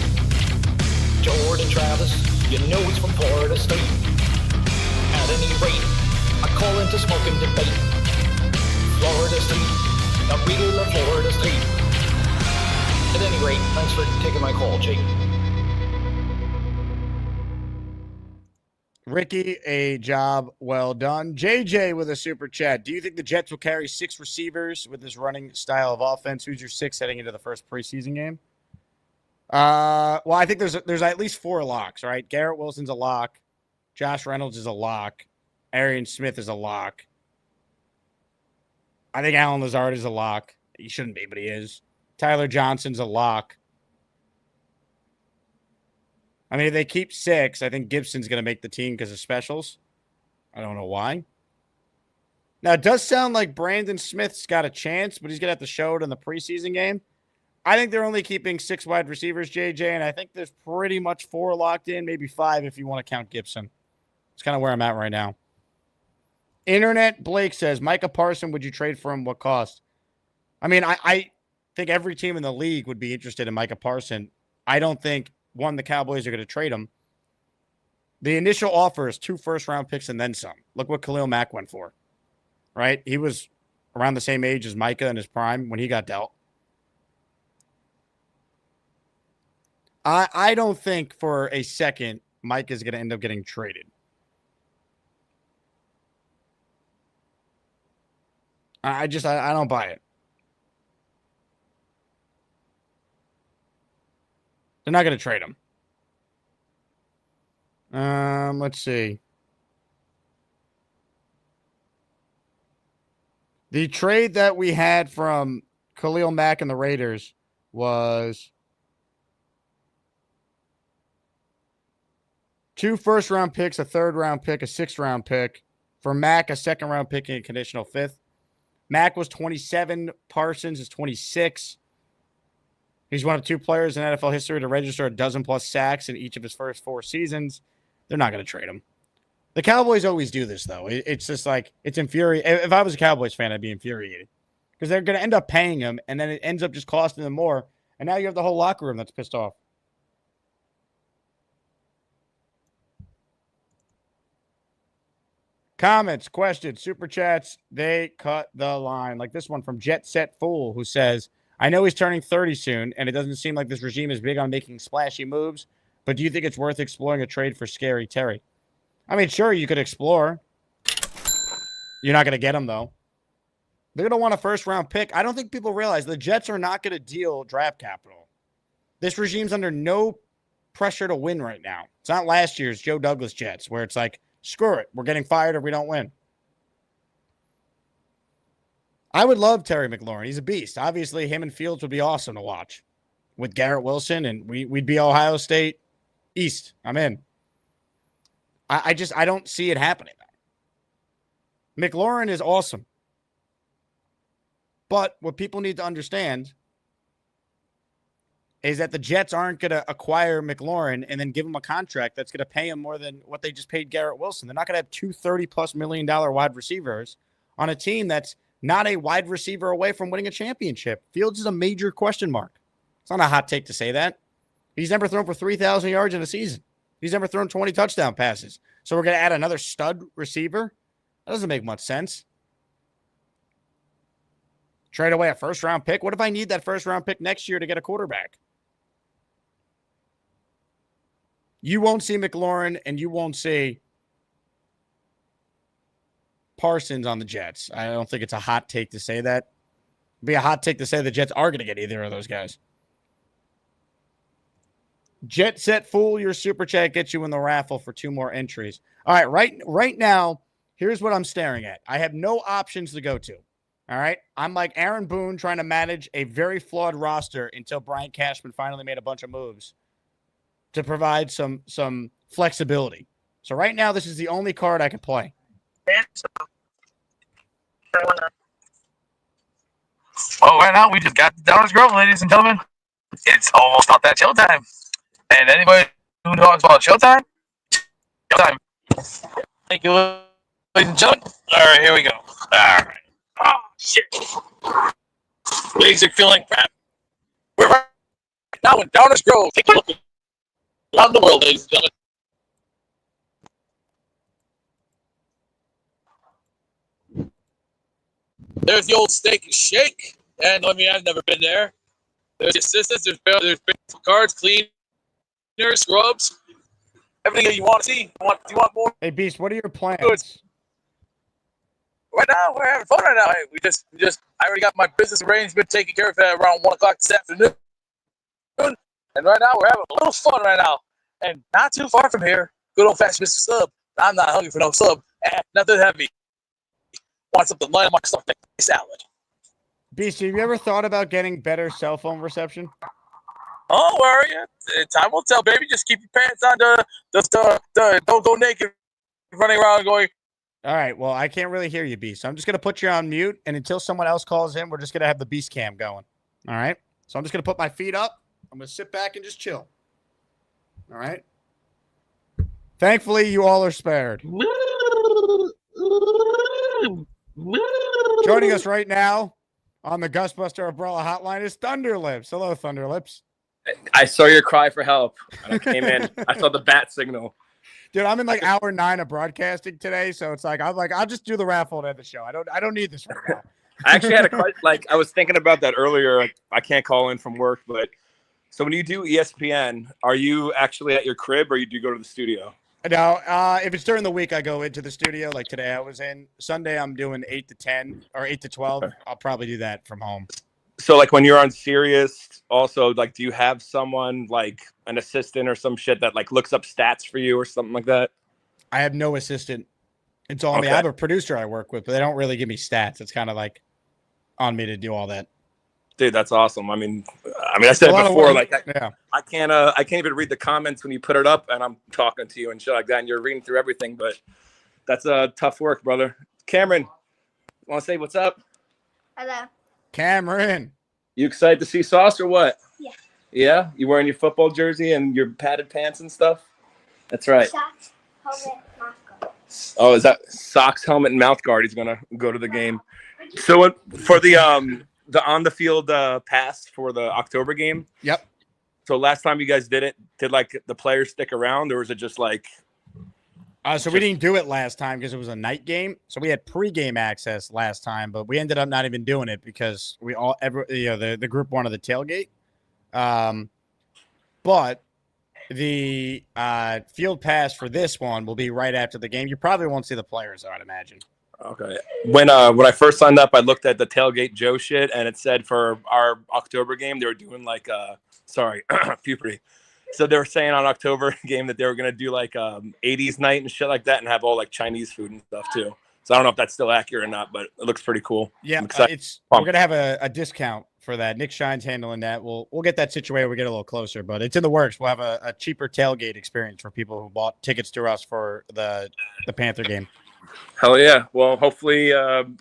Jordan Travis, you know he's from Florida State. At any rate, I call into smoking debate. Florida State, I really love Florida State. At any rate, thanks for taking my call, Jake. Ricky, a job well done. JJ with a super chat. Do you think the Jets will carry 6 receivers with this running style of offense? Who's your 6 heading into the first preseason game? Well, I think there's at least 4 locks, right? Garrett Wilson's a lock. Josh Reynolds is a lock. Arian Smith is a lock. I think Alan Lazard is a lock. He shouldn't be, but he is. Tyler Johnson's a lock. I mean, if they keep 6, I think Gibson's going to make the team because of specials. I don't know why. Now, it does sound like Brandon Smith's got a chance, but he's going to have to show it in the preseason game. I think they're only keeping 6 wide receivers, JJ, and I think there's pretty much 4 locked in, maybe 5 if you want to count Gibson. It's kind of where I'm at right now. Internet Blake says, Micah Parson, would you trade for him? What cost? I mean, I think every team in the league would be interested in Micah Parson. I don't think, the Cowboys are going to trade him. The initial offer is 2 first-round picks and then some. Look what Khalil Mack went for, right? He was around the same age as Micah in his prime when he got dealt. I don't think for a second Micah is going to end up getting traded. I don't buy it. They're not going to trade him. Let's see. The trade that we had from Khalil Mack and the Raiders was 2 first-round picks, a third-round pick, a 6th-round pick. For Mack, a 2nd-round pick and a conditional 5th. Mack was 27. Parsons is 26. He's one of 2 players in NFL history to register a dozen-plus sacks in each of his first 4 seasons. They're not going to trade him. The Cowboys always do this, though. It's just like, it's infuriating. If I was a Cowboys fan, I'd be infuriated. Because they're going to end up paying him, and then it ends up just costing them more. And now you have the whole locker room that's pissed off. Comments, questions, super chats, they cut the line. Like this one from Jet Set Fool, who says, I know he's turning 30 soon, and it doesn't seem like this regime is big on making splashy moves, but do you think it's worth exploring a trade for Scary Terry? I mean, sure, you could explore. You're not going to get him, though. They're going to want a first-round pick. I don't think people realize the Jets are not going to deal draft capital. This regime's under no pressure to win right now. It's not last year's Joe Douglas Jets, where it's like, screw it, we're getting fired if we don't win. I would love Terry McLaurin. He's a beast. Obviously, him and Fields would be awesome to watch with Garrett Wilson, and we'd be Ohio State East. I'm in. I don't see it happening. McLaurin is awesome. But what people need to understand is that the Jets aren't going to acquire McLaurin and then give him a contract that's going to pay him more than what they just paid Garrett Wilson. They're not going to have 2 $30+ million wide receivers on a team that's not a wide receiver away from winning a championship. Fields is a major question mark. It's not a hot take to say that. He's never thrown for 3,000 yards in a season. He's never thrown 20 touchdown passes. So we're going to add another stud receiver? That doesn't make much sense. Trade away a first-round pick? What if I need that first-round pick next year to get a quarterback? You won't see McLaurin, and you won't see Parsons on the Jets. I don't think it's a hot take to say that. It'd be a hot take to say the Jets are going to get either of those guys. Jet Set Fool, your super chat gets you in the raffle for 2 more entries. All right, right now, here's what I'm staring at. I have no options to go to. All right, I'm like Aaron Boone trying to manage a very flawed roster until Brian Cashman finally made a bunch of moves to provide some flexibility. So right now, this is the only card I can play. Well, right now we just got the Downers Grove, ladies and gentlemen. It's almost not that showtime. And anybody who talks about showtime, showtime. Thank you, ladies and gentlemen. All right, here we go. All right. Oh, shit. Legs are feeling crap. We're right now in Downers Grove. Take a look around the world, ladies and gentlemen. There's the old Steak and Shake. And I mean, I've never been there. There's assistants, there's cards, cleaners, scrubs, everything that you want to see. You want more? Hey, Beast, what are your plans? Goods. Right now, we're having fun right now. Hey, I already got my business arrangement taken care of at around 1 o'clock this afternoon. And right now, we're having a little fun right now. And not too far from here, good old-fashioned Mr. Sub. I'm not hungry for no sub. Nothing heavy. Want something light on my stuffed salad. Beast, have you ever thought about getting better cell phone reception? Oh, where are you? Time will tell, baby. Just keep your pants on. Don't go naked, running around going. All right. Well, I can't really hear you, Beast. So I'm just gonna put you on mute, and until someone else calls in, we're just gonna have the Beast cam going. All right. So I'm just gonna put my feet up. I'm gonna sit back and just chill. All right. Thankfully, you all are spared. Joining us right now on the Gustbuster Umbrella Hotline is Thunderlips. Hello, Thunderlips. I saw your cry for help. And I came in. I saw the bat signal. Dude, I'm in like hour 9 of broadcasting today, so it's like I'll just do the raffle and end the show. I don't need this right now. I actually had a question. Like I was thinking about that earlier. Like, I can't call in from work, but so when you do ESPN, are you actually at your crib or do you go to the studio? No, if it's during the week, I go into the studio. Like today, I was in. Sunday, I'm doing 8 to 10 or 8 to 12. Okay. I'll probably do that from home. So, like when you're on Sirius, also, like, do you have someone like an assistant or some shit that like looks up stats for you or something like that? I have no assistant. It's all me. I have a producer I work with, but they don't really give me stats. It's kind of like on me to do all that. Dude, that's awesome. I mean, I said it before, like, I can't even read the comments when you put it up, and I'm talking to you and shit like that, and you're reading through everything. But that's tough work, brother. Cameron, want to say what's up? Hello. Cameron, you excited to see Sauce or what? Yeah. Yeah, you wearing your football jersey and your padded pants and stuff. That's right. Socks, helmet, mouth guard. Oh, is that socks, helmet, and mouth guard? He's gonna go to the game. So for the on the field pass for the October game. Yep. So last time you guys did it, did like the players stick around, or was it just like? We didn't do it last time because it was a night game. So we had pregame access last time, but we ended up not even doing it because the group wanted the tailgate. But the field pass for this one will be right after the game. You probably won't see the players, I'd imagine. Okay. When I first signed up, I looked at the Tailgate Joe shit, and it said for our October game, they were doing like puberty. So they were saying on October game that they were gonna do like 80s night and shit like that, and have all like Chinese food and stuff too. So I don't know if that's still accurate or not, but it looks pretty cool. Yeah, we're gonna have a discount for that. Nick Shine's handling that. We'll get that situated. We get a little closer, but it's in the works. We'll have a cheaper tailgate experience for people who bought tickets to us for the Panther game. Hell yeah. Well, hopefully, I'm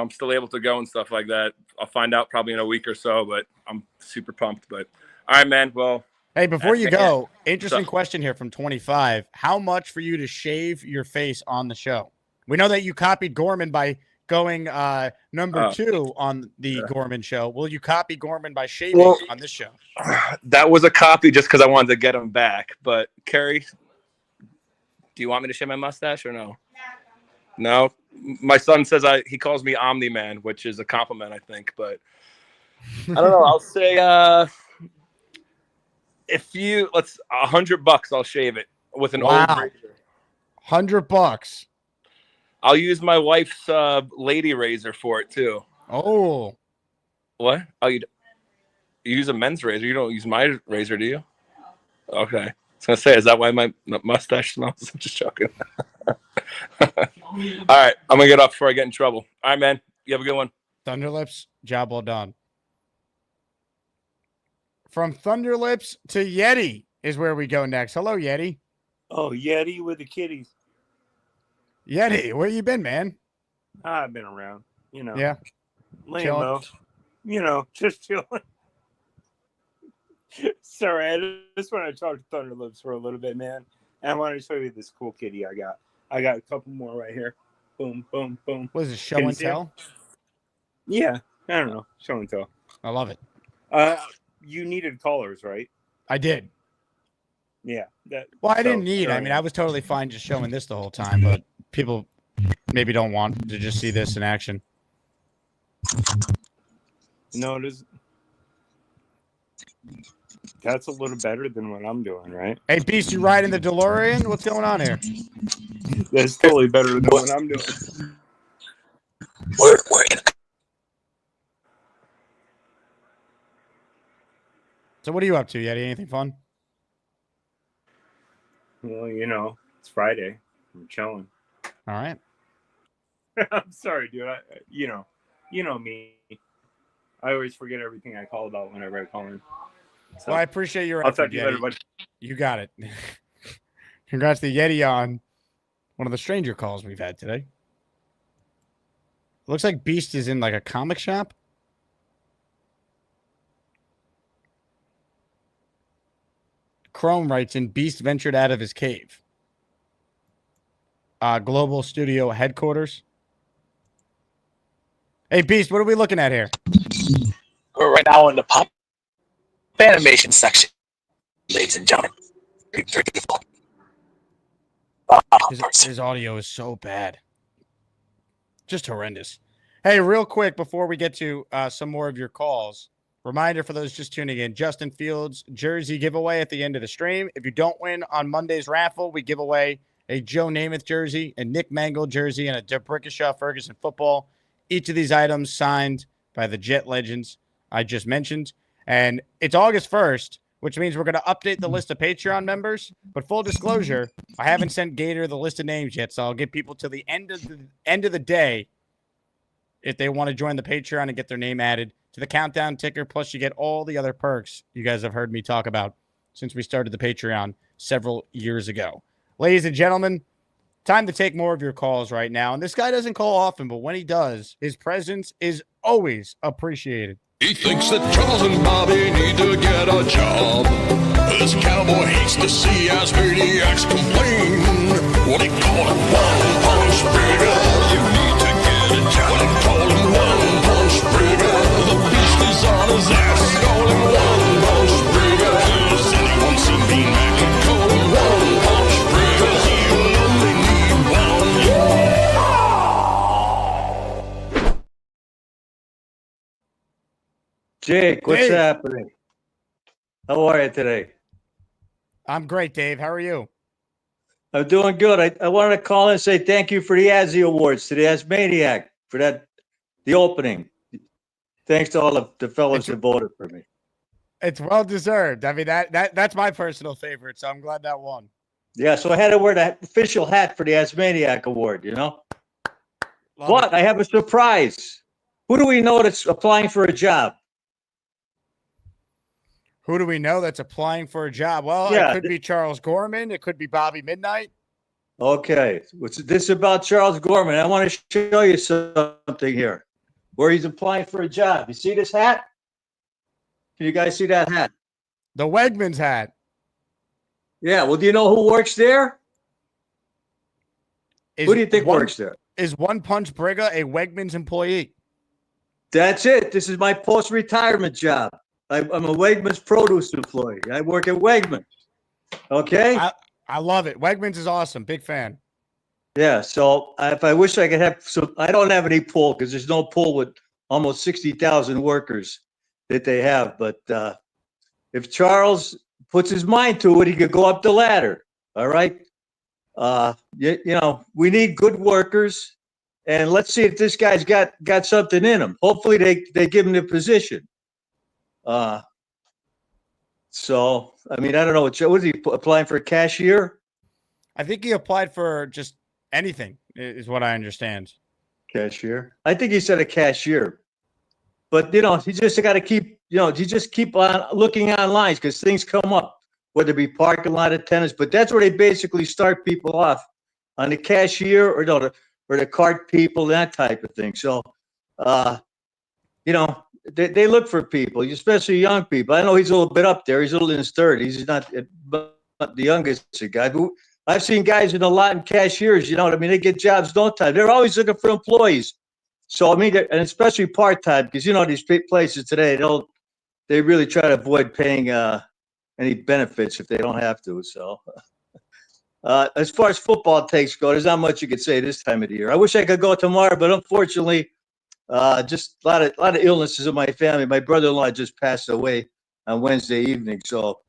still able to go and stuff like that. I'll find out probably in a week or so, but I'm super pumped. But all right, man. Well, hey, before you go, interesting question here from 25. How much for you to shave your face on the show? We know that you copied Gorman by going number 2 on the Gorman show. Will you copy Gorman by shaving on this show? That was a copy just because I wanted to get him back. But Carrie, do you want me to shave my mustache or no? No, my son says he calls me Omni Man, which is a compliment, I think. But I don't know. I'll say if you $100, I'll shave it with an old razor. $100. I'll use my wife's lady razor for it too. Oh, what? Oh, you use a men's razor? You don't use my razor, do you? Okay. I was gonna say, is that why my mustache smells? I'm just joking. All right, I'm gonna get up before I get in trouble. All right, man. You have a good one. Thunderlips, job well done. From Thunderlips to Yeti is where we go next. Hello, Yeti. Oh, Yeti with the kitties. Yeti, where you been, man? I've been around, Yeah. Laying low. Just chilling. Sorry, I just want to talk to Thunderlips for a little bit, man. And I want to show you this cool kitty I got. I got a couple more right here. Boom, boom, boom. What is it, show and tell? Yeah, I don't know. Show and tell. I love it. You needed collars, right? I did. Yeah. I didn't need. I mean, I was totally fine just showing this the whole time, but people maybe don't want to just see this in action. No, it is. That's a little better than what I'm doing, right? Hey, Beast, you riding the DeLorean? What's going on here? That's totally better than what I'm doing. So what are you up to, Yeti? Anything fun? Well, it's Friday. I'm chilling. All right. I'm sorry, dude. You know me. I always forget everything I call about whenever I call in. So, Well, I appreciate your I'll effort, talk to you later, Yeti. buddy. You got it. Congrats to Yeti on one of the stranger calls we've had today. Looks like Beast is in like a comic shop. Chrome writes in, Beast ventured out of his cave. Global studio headquarters. Hey, Beast, what are we looking at here? We're right now in the pop animation section, ladies and gentlemen. His audio is so bad. Just horrendous. Hey, real quick, before we get to some more of your calls, reminder for those just tuning in, Justin Fields jersey giveaway at the end of the stream. If you don't win on Monday's raffle, we give away a Joe Namath jersey, a Nick Mangold jersey, and a DeBrickashaw Ferguson football. Each of these items signed by the Jet legends I just mentioned. And it's August 1st, which means we're going to update the list of Patreon members. But full disclosure, I haven't sent Gator the list of names yet, so I'll get people to the end of the day if they want to join the Patreon and get their name added to the countdown ticker. Plus, you get all the other perks you guys have heard me talk about since we started the Patreon several years ago. Ladies and gentlemen, time to take more of your calls right now. And this guy doesn't call often, but when he does, his presence is always appreciated. He thinks that Charles and Bobby need to get a job. This cowboy hates to see Asmaniacs complain. What he call it, one punch breaker. You need to get a job. What he call him, one punch breaker. The beast is on his ass. Call him one punch breaker. Does anyone see me back and call him one punch breaker? You only need one. Jake, what's Dave. happening? How are you today? I'm great, Dave. How are you? I'm doing good. I wanted to call and say thank you for the Azzy Awards to the Asmaniac for the opening. Thanks to all of the fellows that voted for me. It's well deserved. I mean, that's my personal favorite, so I'm glad that won. Yeah, so I had to wear the official hat for the Asmaniac Award, you know? But I have a surprise. Who do we know that's applying for a job? Who do we know that's applying for a job? Well, Yeah. it could be Charles Gorman. It could be Bobby Midnight. Okay, this is about Charles Gorman. I want to show you something here where he's applying for a job. You see this hat? Can you guys see that hat? The Wegmans hat. Yeah, well, do you know who works there? Who do you think works there? Is One Punch Brigga a Wegmans employee? That's it. This is my post-retirement job. I'm a Wegmans produce employee. I work at Wegmans. Okay? I love it. Wegmans is awesome. Big fan. Yeah, so if I wish I could have, so I don't have any pull because there's no pull with almost 60,000 workers that they have. But if Charles puts his mind to it, he could go up the ladder. All right? You know, we need good workers, and let's see if this guy's got something in him. Hopefully they give him the position. So, I mean, I don't know. What is he applying for, a cashier? I think he applied for just anything, is what I understand. Cashier? I think he said a cashier. But, you know, he just got to keep, you just keep on looking online because things come up, whether it be parking lot attendants. But that's where they basically start people off, on the cashier or the cart people, that type of thing. So, you know, they look for people, especially young people. I know he's a little bit up there. He's a little in his 30s. He's not the youngest guy. But I've seen guys in a lot in cashiers, you know what I mean? They get jobs no time. They're always looking for employees. So, I mean, and especially part-time, because, you know, these places today, they really try to avoid paying any benefits if they don't have to. So, as far as football takes go, there's not much you could say this time of the year. I wish I could go tomorrow, but unfortunately, just a lot of illnesses in my family. My brother-in-law just passed away on Wednesday evening. So,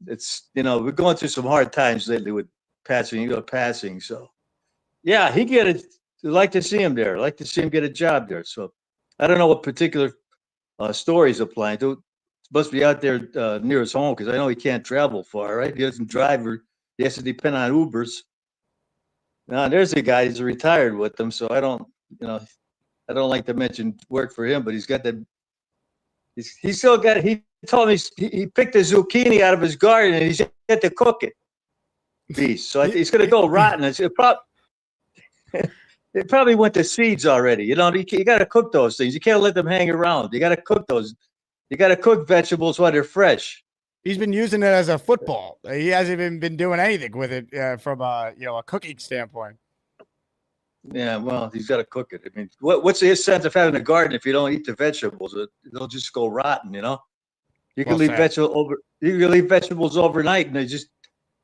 it's, you know, we're going through some hard times lately with passing. So, yeah, I'd like to see him there. I'd like to see him get a job there. So, I don't know what particular store he's applying to. It must be out there near his home because I know he can't travel far, right? He doesn't drive, or he has to depend on Ubers. Now, there's a guy who's retired with them, so I don't, you know, I don't like to mention work for him, but he's got the. He's still got. He told me he picked a zucchini out of his garden and he's yet to cook it. Beast. So it's going to go rotten. It probably went to seeds already. You know, you got to cook those things. You can't let them hang around. You got to cook those. You got to cook vegetables while they're fresh. He's been using it as a football. He hasn't even been doing anything with it from a cooking standpoint. Yeah, well, he's got to cook it. I mean, what's the sense of having a garden if you don't eat the vegetables? They'll just go rotten. You know, you can leave vegetables overnight and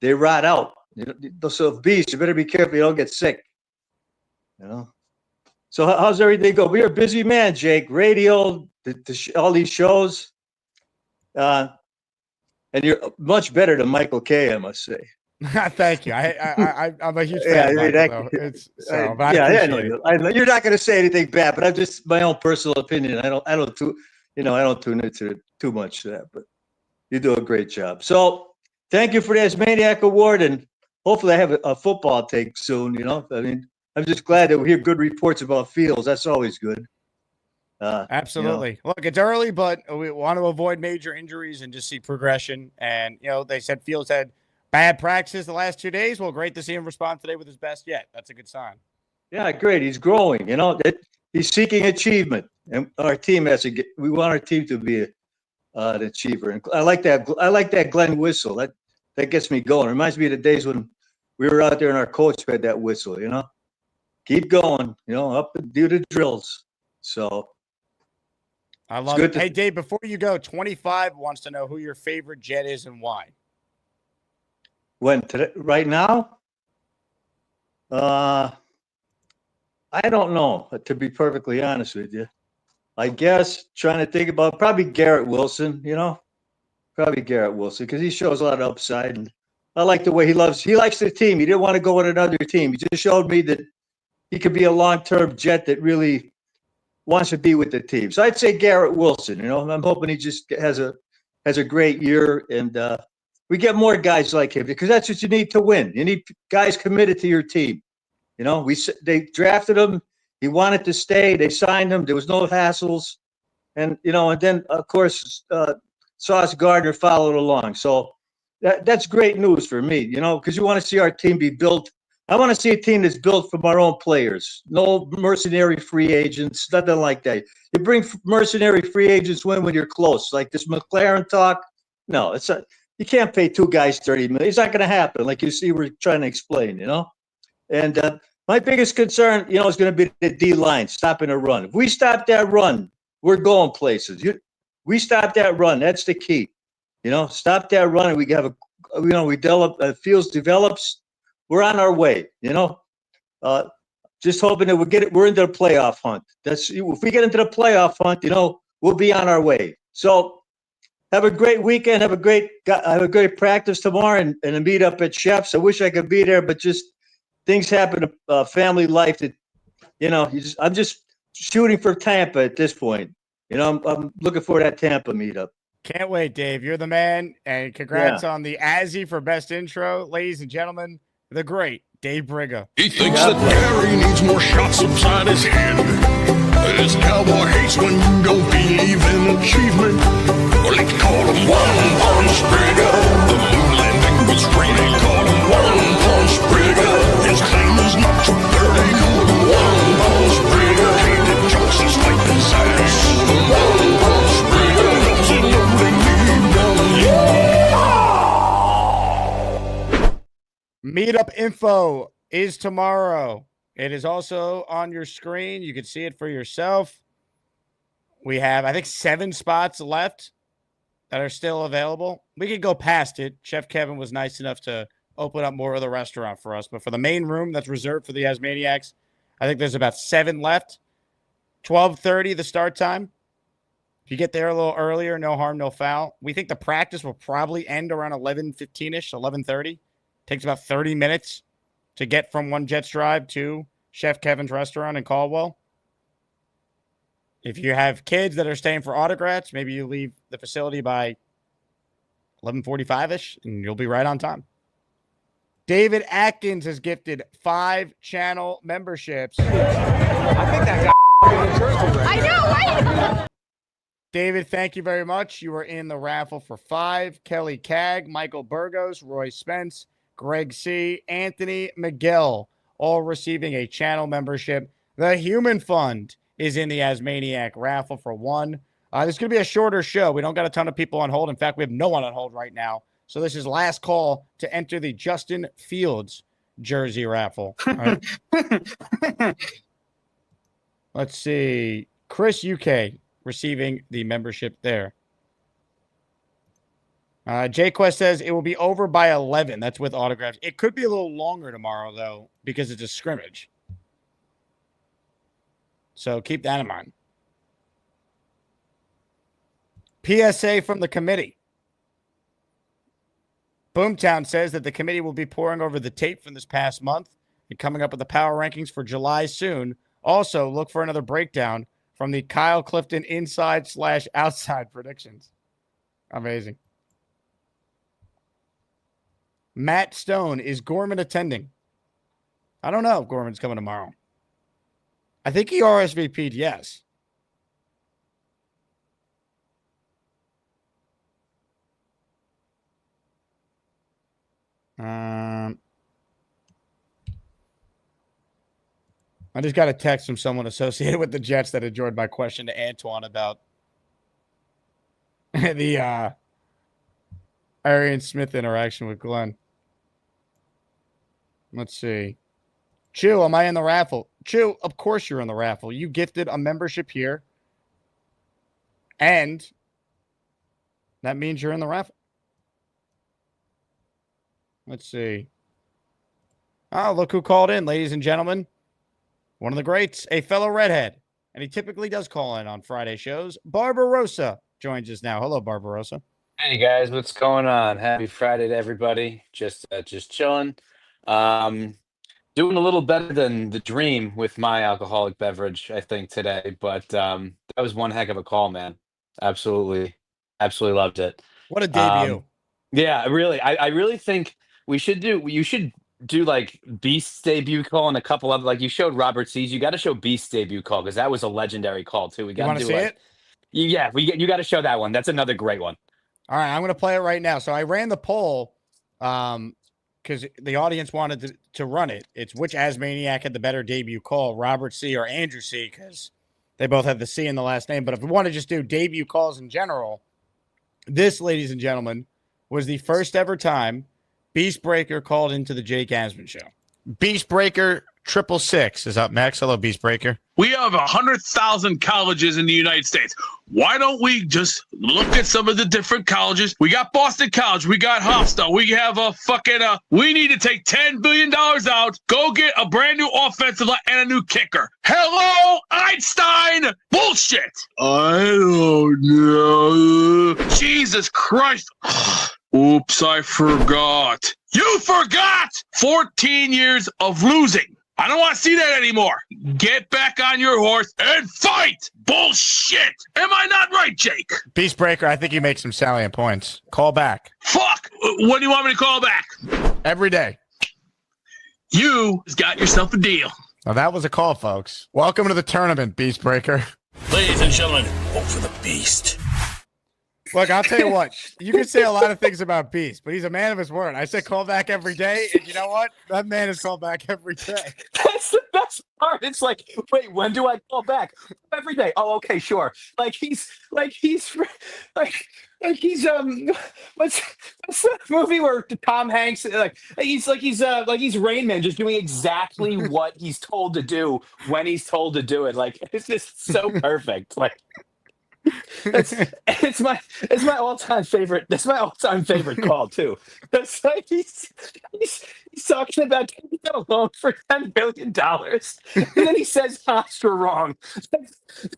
they rot out. You know, so beast, you better be careful you don't get sick. You know. So how's everything go? We're a busy man, Jake. Radio, all these shows, and you're much better than Michael Kay, I must say. Thank you. I'm a huge fan. I know you're not going to say anything bad, but I'm just my own personal opinion. I don't tune into too much to that, but you do a great job. So thank you for the Asmaniac Award, and hopefully I have a football take soon. You know, I mean, I'm just glad that we hear good reports about Fields. That's always good. Absolutely. You know. Look, it's early, but we want to avoid major injuries and just see progression. And, they said Fields had bad practices the last 2 days. Well, great to see him respond today with his best yet. That's a good sign. Yeah, great. He's growing. He's seeking achievement. And our team we want our team to be an achiever. And I like that Glenn whistle. That gets me going. It reminds me of the days when we were out there and our coach had that whistle, Keep going, up and do the drills. So I love it. Hey, Dave, before you go, 25 wants to know who your favorite Jet is and why. Right now? I don't know, to be perfectly honest with you. I guess trying to think about probably Garrett Wilson, Probably Garrett Wilson, because he shows a lot of upside. And I like the way he likes the team. He didn't want to go with another team. He just showed me that he could be a long-term Jet that really wants to be with the team. So I'd say Garrett Wilson. I'm hoping he just has a great year, and we get more guys like him because that's what you need to win. You need guys committed to your team. They drafted him. He wanted to stay. They signed him. There was no hassles, and then of course Sauce Gardner followed along. So that's great news for me. Because you want to see our team be built. I want to see a team that's built from our own players. No mercenary free agents, nothing like that. You bring mercenary free agents when you're close, like this McLaren talk. No, you can't pay two guys $30 million. It's not going to happen, like you see we're trying to explain, And my biggest concern, is going to be the D line stopping a run. If we stop that run, we're going places. We stop that run. That's the key. Stop that run, and we have we develop. Fields develops. We're on our way, just hoping that we're into the playoff hunt. If we get into the playoff hunt, we'll be on our way. So have a great weekend. Have a great practice tomorrow and a meetup at Chef's. I wish I could be there, but just things happen to family life that, I'm just shooting for Tampa at this point. I'm looking for that Tampa meetup. Can't wait, Dave. You're the man. And congrats on the Azzy for best intro. Ladies and gentlemen, the great Dave Briga. He thinks that Gary needs more shots upside his head. This cowboy hates when you don't believe in achievement. Well, they call him One Punch Briga. The moon landing was free. They call him One Punch Briga. His claim is not too dirty. Call him One Punch Briga. He did jokes and swipe his ass. One Punch Briga. Knows it only need done. Meetup info is tomorrow. It is also on your screen. You can see it for yourself. We have, I think, 7 spots left that are still available. We could go past it. Chef Kevin was nice enough to open up more of the restaurant for us. But for the main room that's reserved for the Asmaniacs, I think there's about 7 left. 12:30 the start time. If you get there a little earlier, no harm, no foul. We think the practice will probably end around 11:15-ish, 11:30. Takes about 30 minutes to get from one Jets drive to Chef Kevin's restaurant in Caldwell. If you have kids that are staying for autographs, maybe you leave the facility by 11:45-ish, and you'll be right on time. David Atkins has gifted 5 channel memberships. I think that guy I know, right? David, thank you very much. You were in the raffle for 5. Kelly Cagg, Michael Burgos, Roy Spence, Greg C., Anthony McGill, all receiving a channel membership. The Human Fund is in the Asmaniac raffle for 1. This is going to be a shorter show. We don't got a ton of people on hold. In fact, we have no one on hold right now. So this is last call to enter the Justin Fields jersey raffle. All right. Let's see. Chris UK receiving the membership there. J-Quest says it will be over by 11. That's with autographs. It could be a little longer tomorrow, though, because it's a scrimmage. So keep that in mind. PSA from the committee. Boomtown says that the committee will be pouring over the tape from this past month and coming up with the power rankings for July soon. Also, look for another breakdown from the Kyle Clifton inside/outside predictions. Amazing. Matt Stone, is Gorman attending? I don't know if Gorman's coming tomorrow. I think he RSVP'd yes. I just got a text from someone associated with the Jets that enjoyed my question to Antwan about the Arian Smith interaction with Glenn. Let's see. Chew, am I in the raffle? Chew, of course you're in the raffle. You gifted a membership here. And that means you're in the raffle. Let's see. Oh, look who called in, ladies and gentlemen. One of the greats, a fellow redhead. And he typically does call in on Friday shows. Barbarossa joins us now. Hello, Barbarossa. Hey guys, what's going on? Happy Friday to everybody. Just chilling. Doing a little better than the dream with my alcoholic beverage, I think, today. But that was one heck of a call, man. Absolutely loved it. What a debut. Yeah, really. I really think you should do like Beast's debut call and a couple of, like, you showed Robert C's. You got to show Beast's debut call because that was a legendary call too. We got to do see it? Yeah, you got to show that one. That's another great one. All right, I'm going to play it right now. So I ran the poll because the audience wanted to run it. It's which Asmaniac had the better debut call, Robert C. or Andrew C., because they both have the C in the last name. But if we want to just do debut calls in general, this, ladies and gentlemen, was the first ever time Beast Breaker called into the Jake Asman Show. Beast Breaker 666 is up next. Hello, Beast Breaker. We have 100,000 colleges in the United States. Why don't we just look at some of the different colleges? We got Boston College. We got Hofstra. We have we need to take $10 billion out, go get a brand new offensive line and a new kicker. Hello, Einstein. Bullshit. I don't know. Jesus Christ. Oops, I forgot. You forgot 14 years of losing. I don't want to see that anymore. Get back on your horse and fight. Bullshit. Am I not right, Jake? Beast Breaker, I think you make some salient points. Call back. Fuck. When do you want me to call back? Every day. You got yourself a deal. Well, that was a call, folks. Welcome to the tournament, Beast Breaker. Ladies and gentlemen, vote for the Beast. Look, I'll tell you what. You can say a lot of things about Beast, but he's a man of his word. I say call back every day, and you know what? That man is called back every day. That's the best part. It's like, wait, when do I call back? Every day. Oh, okay, sure. What's the movie where Tom Hanks he's Rain Man, just doing exactly what he's told to do when he's told to do it. Like, it's just so perfect. Like, it's my all-time favorite. That's my all-time favorite call too. It's like he's talking about taking out a loan for $10 billion, and then he says Hofstra wrong.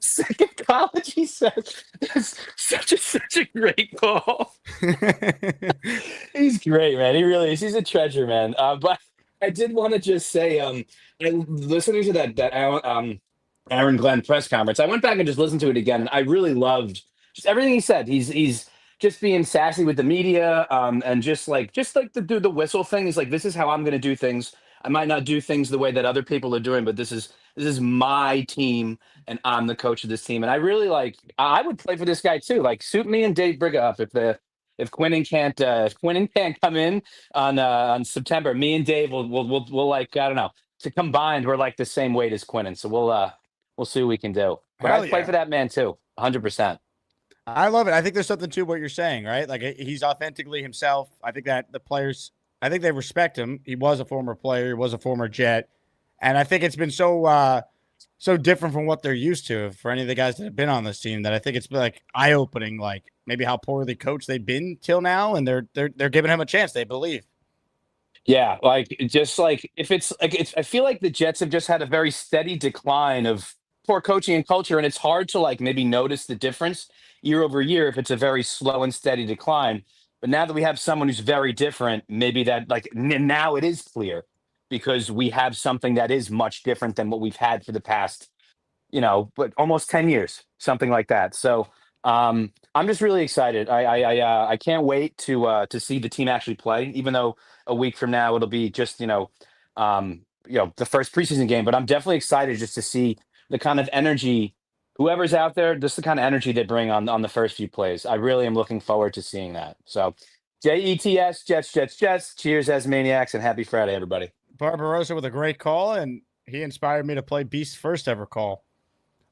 Second college, he says. It's such a great call. He's great, man. He really is. He's a treasure, man. But I did want to just say, listening to that Aaron Glenn press conference, I went back and just listened to it again, and I really loved just everything he said. He's just being sassy with the media, and just like to do the whistle thing. He's like, this is how I'm going to do things. I might not do things the way that other people are doing, but this is my team, and I'm the coach of this team. And I really I would play for this guy too. Like, suit me and Dave Briga up if Quinnen can't come in on September. Me and Dave will like, I don't know. To combined, we're like the same weight as Quinnen, so we'll see what we can do. But Hell I'd play yeah. for that man too, 100%. I love it. I think there's something to what you're saying, right? Like, he's authentically himself. I think that the players, I think they respect him. He was a former player. He was a former Jet. And I think it's been so different from what they're used to for any of the guys that have been on this team that I think it's been like eye-opening, like maybe how poorly coached they've been till now, and they're giving him a chance. They believe. Yeah, if I feel like the Jets have just had a very steady decline of poor coaching and culture, and it's hard to maybe notice the difference year over year if it's a very slow and steady decline. But now that we have someone who's very different, maybe that now it is clear because we have something that is much different than what we've had for the past, but almost 10 years, something like that. So I'm just really excited. I can't wait to see the team actually play, even though a week from now it'll be just the first preseason game. But I'm definitely excited just to see the kind of energy, whoever's out there, just the kind of energy they bring on the first few plays. I really am looking forward to seeing that. So JETS, Jets. Cheers, Asmaniacs, and happy Friday, everybody. Barbarossa with a great call, and he inspired me to play Beast's first ever call.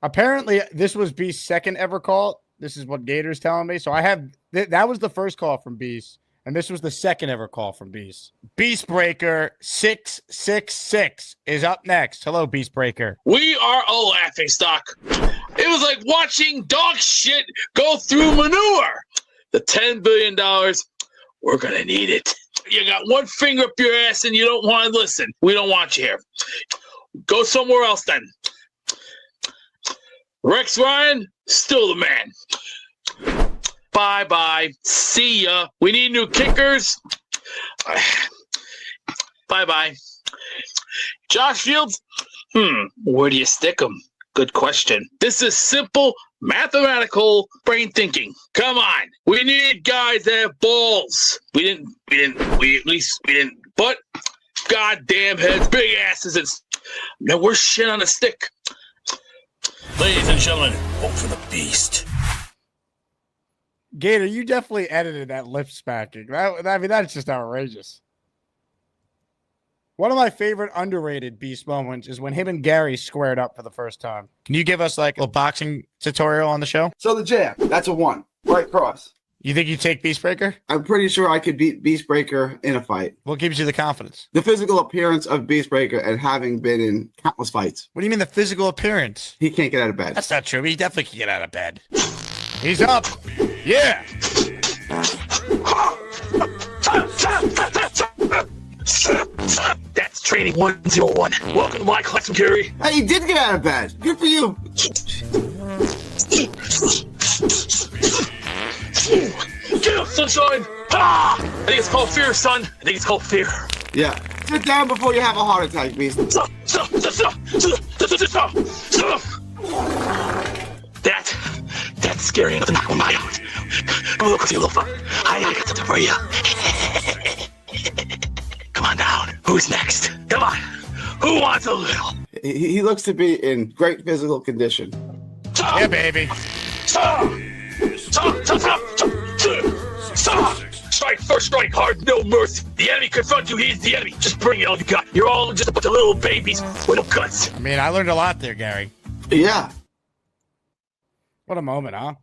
Apparently, this was Beast's second ever call. This is what Gator's telling me. So I have that was the first call from Beast, and this was the second ever call from Beast. Beast Breaker 666 is up next. Hello, Beast Breaker. We are a laughing stock. It was like watching dog shit go through manure. The $10 billion, we're going to need it. You got one finger up your ass and you don't want to listen. We don't want you here. Go somewhere else then. Rex Ryan, still the man. Bye-bye. See ya. We need new kickers. Bye-bye. Josh Fields, where do you stick him? Good question. This is simple mathematical brain thinking. Come on. We need guys that have balls. We didn't, but goddamn heads, big asses, and now we're shit on a stick. Ladies and gentlemen, vote for the Beast. Gator, you definitely edited that lip smacking. That's just outrageous. One of my favorite underrated Beast moments is when him and Gary squared up for the first time. Can you give us a little boxing tutorial on the show? So the jab, that's a 1, right cross. You think you take Beast Breaker? I'm pretty sure I could beat Beast Breaker in a fight. What gives you the confidence? The physical appearance of Beast Breaker and having been in countless fights. What do you mean the physical appearance? He can't get out of bed. That's not true. He definitely can get out of bed. He's up. Yeah. That's Training 101. Welcome to my class, Gary. Hey, he did get out of bed. Good for you. Get up, sunshine. I think it's called fear, son. I think it's called fear. Yeah. Sit down before you have a heart attack, Beast. That's scary enough to knock my out. Come on, look, you little fuck. I got something for you. Come on down. Who's next? Come on. Who wants a little? He looks to be in great physical condition. Yeah, baby. Strike first, strike hard, no mercy. The enemy confronts you, he's the enemy. Just bring it all you got. You're all just a bunch of little babies with no guts. I mean, I learned a lot there, Gary. Yeah. What a moment, huh?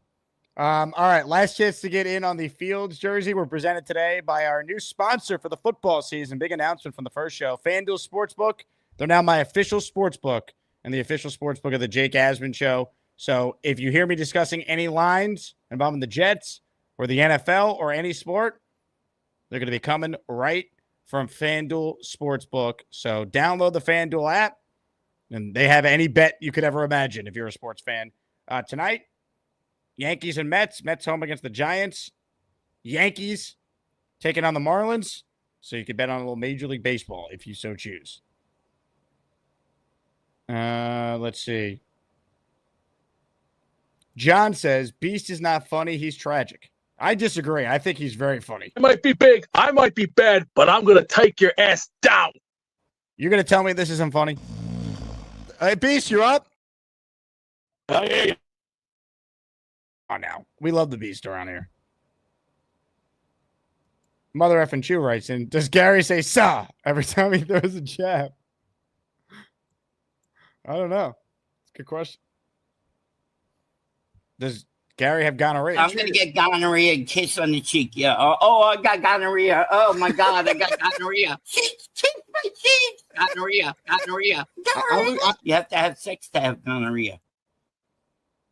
All right, last chance to get in on the Fields jersey. We're presented today by our new sponsor for the football season. Big announcement from the first show, FanDuel Sportsbook. They're now my official sportsbook and the official sportsbook of the Jake Asman Show. So if you hear me discussing any lines involving the Jets or the NFL or any sport, they're going to be coming right from FanDuel Sportsbook. So download the FanDuel app, and they have any bet you could ever imagine if you're a sports fan. Tonight, Yankees and Mets. Mets home against the Giants. Yankees taking on the Marlins. So you can bet on a little Major League Baseball if you so choose. Let's see. John says, Beast is not funny. He's tragic. I disagree. I think he's very funny. I might be big. I might be bad, but I'm going to take your ass down. You're going to tell me this isn't funny? Hey, Beast, you're up? I hear you. Oh, now. We love the Beast around here. Mother effing Chew writes in, does Gary say "sa" every time he throws a jab? I don't know. It's a good question. Does Gary have gonorrhea? I'm gonna get gonorrhea and kiss on the cheek. Yeah. Oh, I got gonorrhea. Oh my God, I got gonorrhea. Kiss my cheek. Gonorrhea. You have to have sex to have gonorrhea.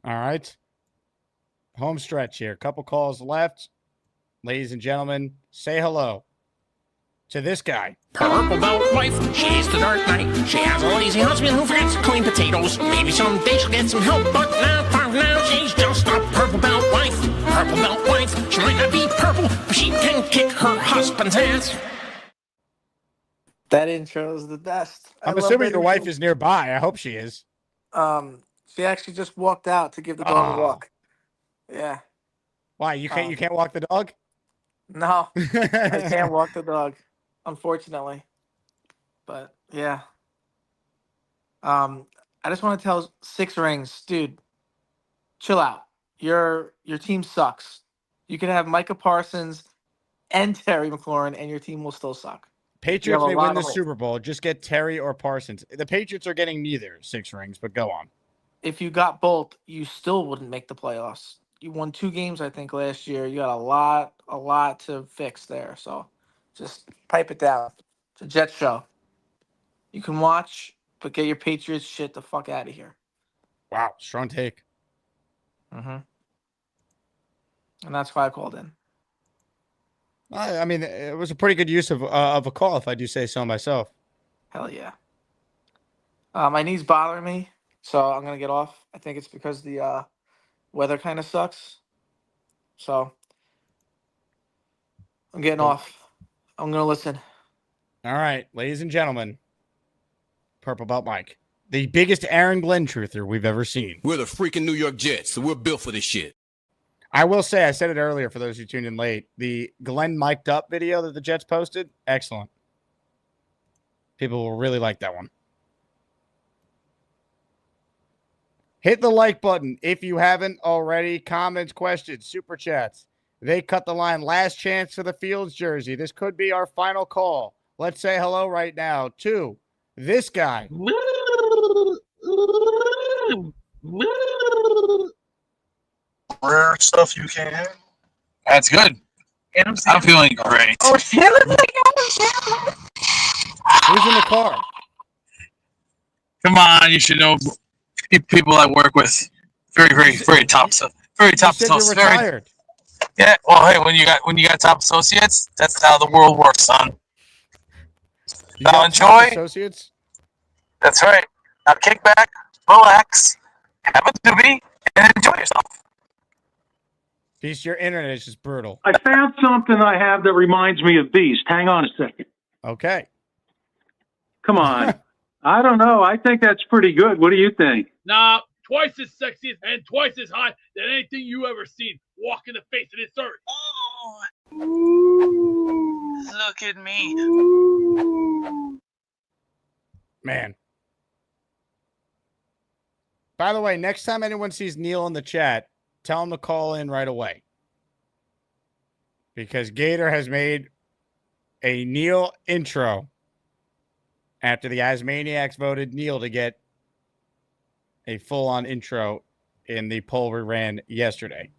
All right. Home stretch here. Couple calls left. Ladies and gentlemen, say hello to this guy. Purple belt wife, she's the dark knight. She has a lazy husband who forgets to clean potatoes. Maybe someday she'll get some help, but for now she's just a purple belt wife. Purple belt wife, she might not be purple, but she can kick her husband's ass. That intro is the best. I'm assuming your wife is nearby. I hope she is. She actually just walked out to give the dog a walk. Yeah. Why? You can't walk the dog? No, I can't walk the dog, unfortunately. But yeah. I just want to tell Six Rings, dude, chill out. Your team sucks. You can have Micah Parsons and Terry McLaurin, and your team will still suck. Patriots may win the Super Bowl. Just get Terry or Parsons. The Patriots are getting neither. Six rings, but go on. If you got both, you still wouldn't make the playoffs. You won 2 games, I think, last year. You got a lot to fix there. So just pipe it down. It's a Jet show. You can watch, but get your Patriots shit the fuck out of here. Wow, strong take. And that's why I called in. I mean, it was a pretty good use of a call, if I do say so myself. Hell yeah. My knee's bothering me, so I'm gonna get off. I think it's because the weather kind of sucks. So I'm getting off. I'm gonna listen. All right, ladies and gentlemen, Purple Belt Mike, the biggest Aaron Glenn truther we've ever seen. We're the freaking New York Jets, so we're built for this shit. I will say, I said it earlier for those who tuned in late, the Glenn mic'd up video that the Jets posted, excellent. People will really like that one. Hit the like button if you haven't already. Comments, questions, super chats. They cut the line. Last chance for the Fields jersey. This could be our final call. Let's say hello right now to this guy. Rare stuff you can have. That's good. I'm feeling great. Oh, shit. Who's in the car? Come on, you should know people I work with. Very top stuff. Very top You said you're associates. retired. Yeah. Well, hey, when you got top associates, that's how the world works, son. You Now got top enjoy. associates? That's right. Now kick back, relax, have a doobie, and enjoy yourself. Beast, your internet is just brutal. I found something I have that reminds me of Beast. Hang on a second. Okay. Come on. I don't know. I think that's pretty good. What do you think? Nah, twice as sexy and twice as hot than anything you ever seen walk in the face of this earth. Look at me. Man. By the way, next time anyone sees Neil in the chat, tell him to call in right away. Because Gator has made a Neil intro after the Asmaniacs voted Neil to get a full-on intro in the poll we ran yesterday.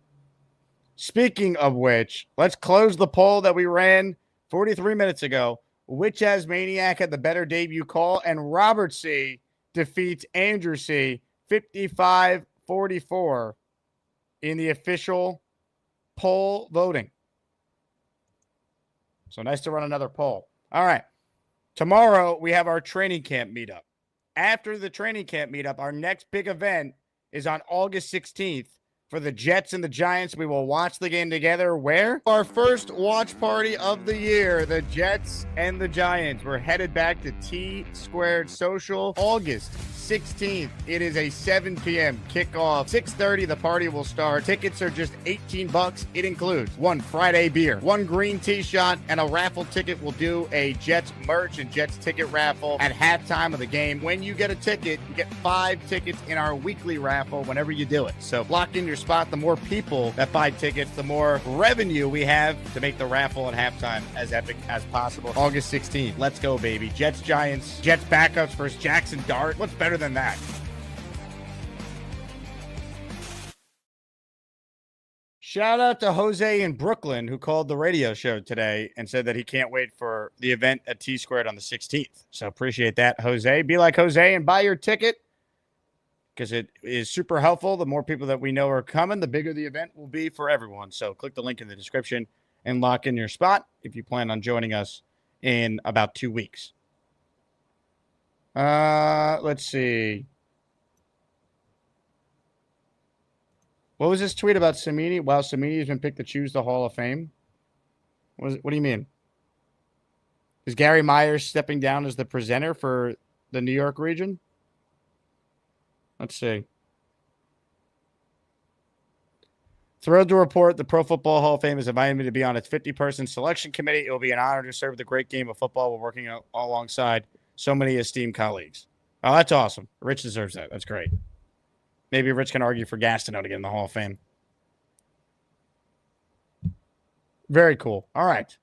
Speaking of which, let's close the poll that we ran 43 minutes ago. Which Asmaniac had the better debut call? And Robert C. defeats Andrew C. 55-44 in the official poll voting. So nice to run another poll. All right. Tomorrow, we have our training camp meetup. After the training camp meetup, our next big event is on August 16th for the Jets and the Giants. We will watch the game together. Where? Our first watch party of the year, the Jets and the Giants. We're headed back to T Squared Social, August 16th. It is a 7 p.m. kickoff. 6:30, the party will start. Tickets are just $18. It includes one Friday beer, one green tea shot, and a raffle ticket. We'll do a Jets merch and Jets ticket raffle at halftime of the game. When you get a ticket, you get 5 tickets in our weekly raffle whenever you do it. So lock in your spot. The more people that buy tickets, the more revenue we have to make the raffle at halftime as epic as possible. August 16th. Let's go, baby. Jets, Giants. Jets backups versus Jackson Dart. What's better than that? Shout out to Jose in Brooklyn who called the radio show today and said that he can't wait for the event at T Squared on the 16th. So appreciate that, Jose. Be like Jose and buy your ticket because it is super helpful. The more people that we know are coming, the bigger the event will be for everyone. So click the link in the description and lock in your spot if you plan on joining us in about 2 weeks. Let's see. What was this tweet about Samini? Wow, Samini has been picked to choose the Hall of Fame. What do you mean? Is Gary Myers stepping down as the presenter for the New York region? Let's see. Thrilled to report the Pro Football Hall of Fame has invited me to be on its 50-person selection committee. It will be an honor to serve the great game of football while working alongside so many esteemed colleagues. Oh, that's awesome. Rich deserves that. That's great. Maybe Rich can argue for Gastineau to get in the Hall of Fame. Very cool. All right.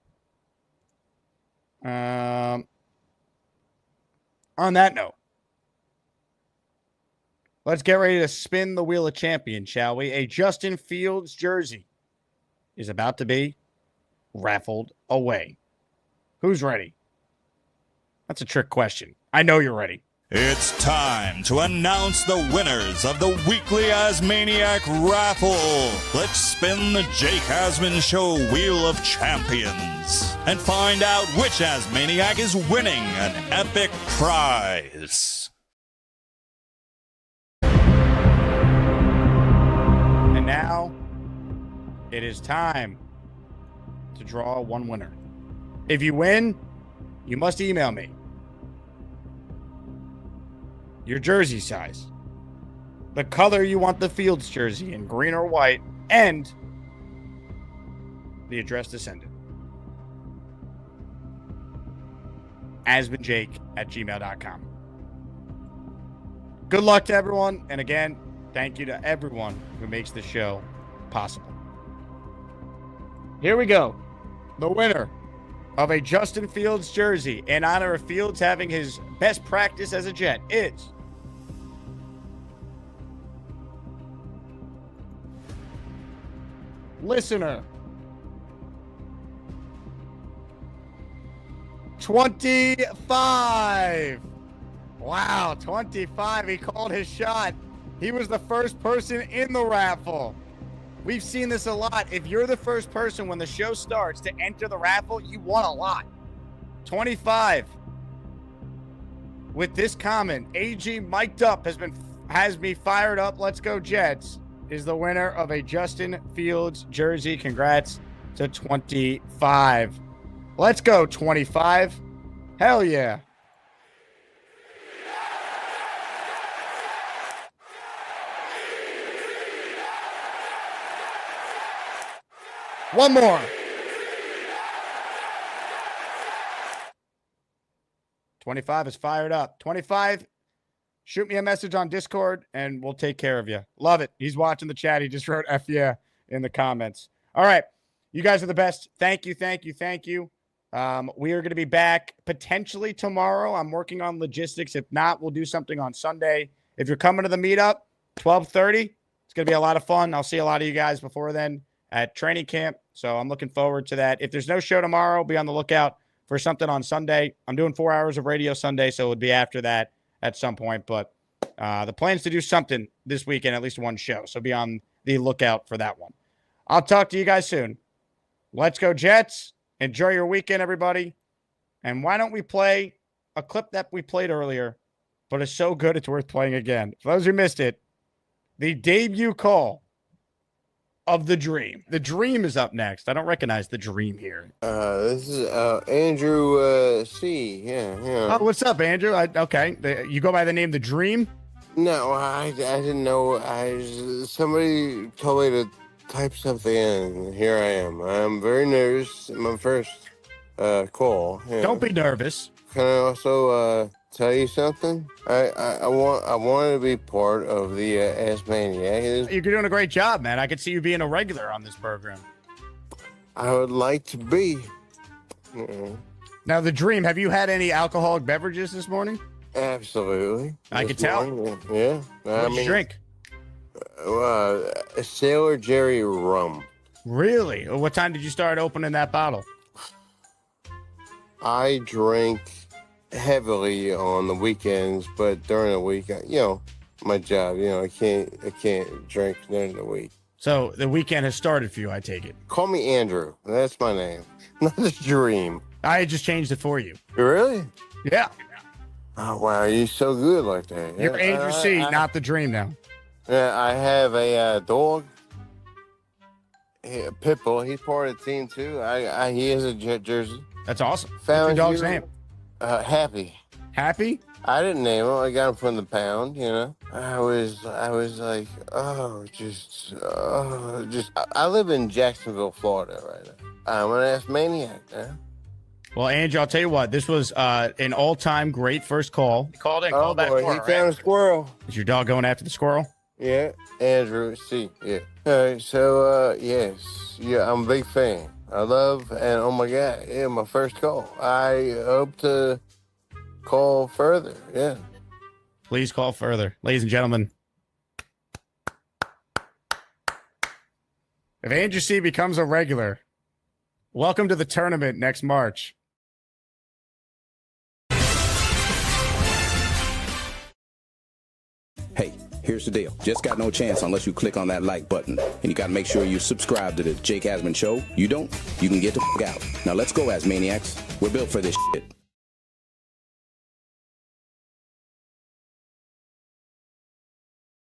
On that note, let's get ready to spin the wheel of champion, shall we? A Justin Fields jersey is about to be raffled away. Who's ready? That's a trick question. I know you're ready. It's time to announce the winners of the weekly Asmaniac raffle. Let's spin the Jake Asman Show Wheel of Champions and find out which Asmaniac is winning an epic prize. And now it is time to draw one winner. If you win, you must email me your jersey size, the color you want the Fields jersey in, green or white, and the address to send it. AsmanJake@gmail.com. Good luck to everyone. And again, thank you to everyone who makes the show possible. Here we go. The winner of a Justin Fields jersey in honor of Fields having his best practice as a Jet is listener 25. Wow, 25. He called his shot. He was the first person in the raffle. We've seen this a lot. If you're the first person when the show starts to enter the raffle, you won a lot. 25. With this comment, AG mic'd up has me fired up. Let's go Jets. Is the winner of a Justin Fields jersey. Congrats to 25. Let's go 25. Hell yeah. One more. 25 is fired up. 25, shoot me a message on Discord and we'll take care of you. Love it. He's watching the chat. He just wrote F yeah in the comments. All right. You guys are the best. Thank you. Thank you. Thank you. We are going to be back potentially tomorrow. I'm working on logistics. If not, we'll do something on Sunday. If you're coming to the meetup, 12:30, it's going to be a lot of fun. I'll see a lot of you guys before then at training camp. So I'm looking forward to that. If there's no show tomorrow, be on the lookout for something on Sunday. I'm doing 4 hours of radio Sunday, so it would be after that at some point. But the plan is to do something this weekend, at least one show. So be on the lookout for that one. I'll talk to you guys soon. Let's go Jets. Enjoy your weekend, everybody. And why don't we play a clip that we played earlier, but it's so good it's worth playing again. For those who missed it, the debut call of the Dream. The Dream is up next. I don't recognize the Dream here. This is Andrew C. Yeah. Oh, what's up, Andrew? Okay. You go by the name The Dream? No, I didn't know. Somebody told me to type something in, and here I am. I'm very nervous. My first call. Yeah. Don't be nervous. Can I also tell you something? I want to be part of the AsmanJake. You're doing a great job, man. I could see you being a regular on this program. I would like to be. Now, The Dream, have you had any alcoholic beverages this morning? Absolutely. I could tell. Yeah. What did you drink? Sailor Jerry rum. Really? What time did you start opening that bottle? I drink heavily on the weekends, but during the week, my job, I can't drink during the week. So the weekend has started for you, I take it. Call me Andrew. That's my name. Not The Dream. I just changed it for you. Really? Yeah. Oh, wow. You're so good like that. You're Andrew C., not The Dream now. Yeah, I have a dog. Pitbull. He's part of the team, too. He has a jersey. That's awesome. Found What's your dog's name? Happy. Happy? I didn't name him. I got him from the pound, I was like, I live in Jacksonville, Florida right now. I'm an Asmaniac, man. Well, Andrew, I'll tell you what. This was an all-time great first call. You called in. Called back. He found a squirrel. Is your dog going after the squirrel? Yeah, Andrew C. Yeah. All right, so, yes. Yeah, I'm a big fan. I love, and oh my God, yeah, my first call. I hope to call further, yeah. Please call further. Ladies and gentlemen, if Andrew C. becomes a regular, welcome to the tournament next March. Hey, here's the deal. Just got no chance unless you click on that like button. And you got to make sure you subscribe to the Jake Asman Show. You don't, you can get the f*** out. Now let's go, Asmaniacs. We're built for this shit.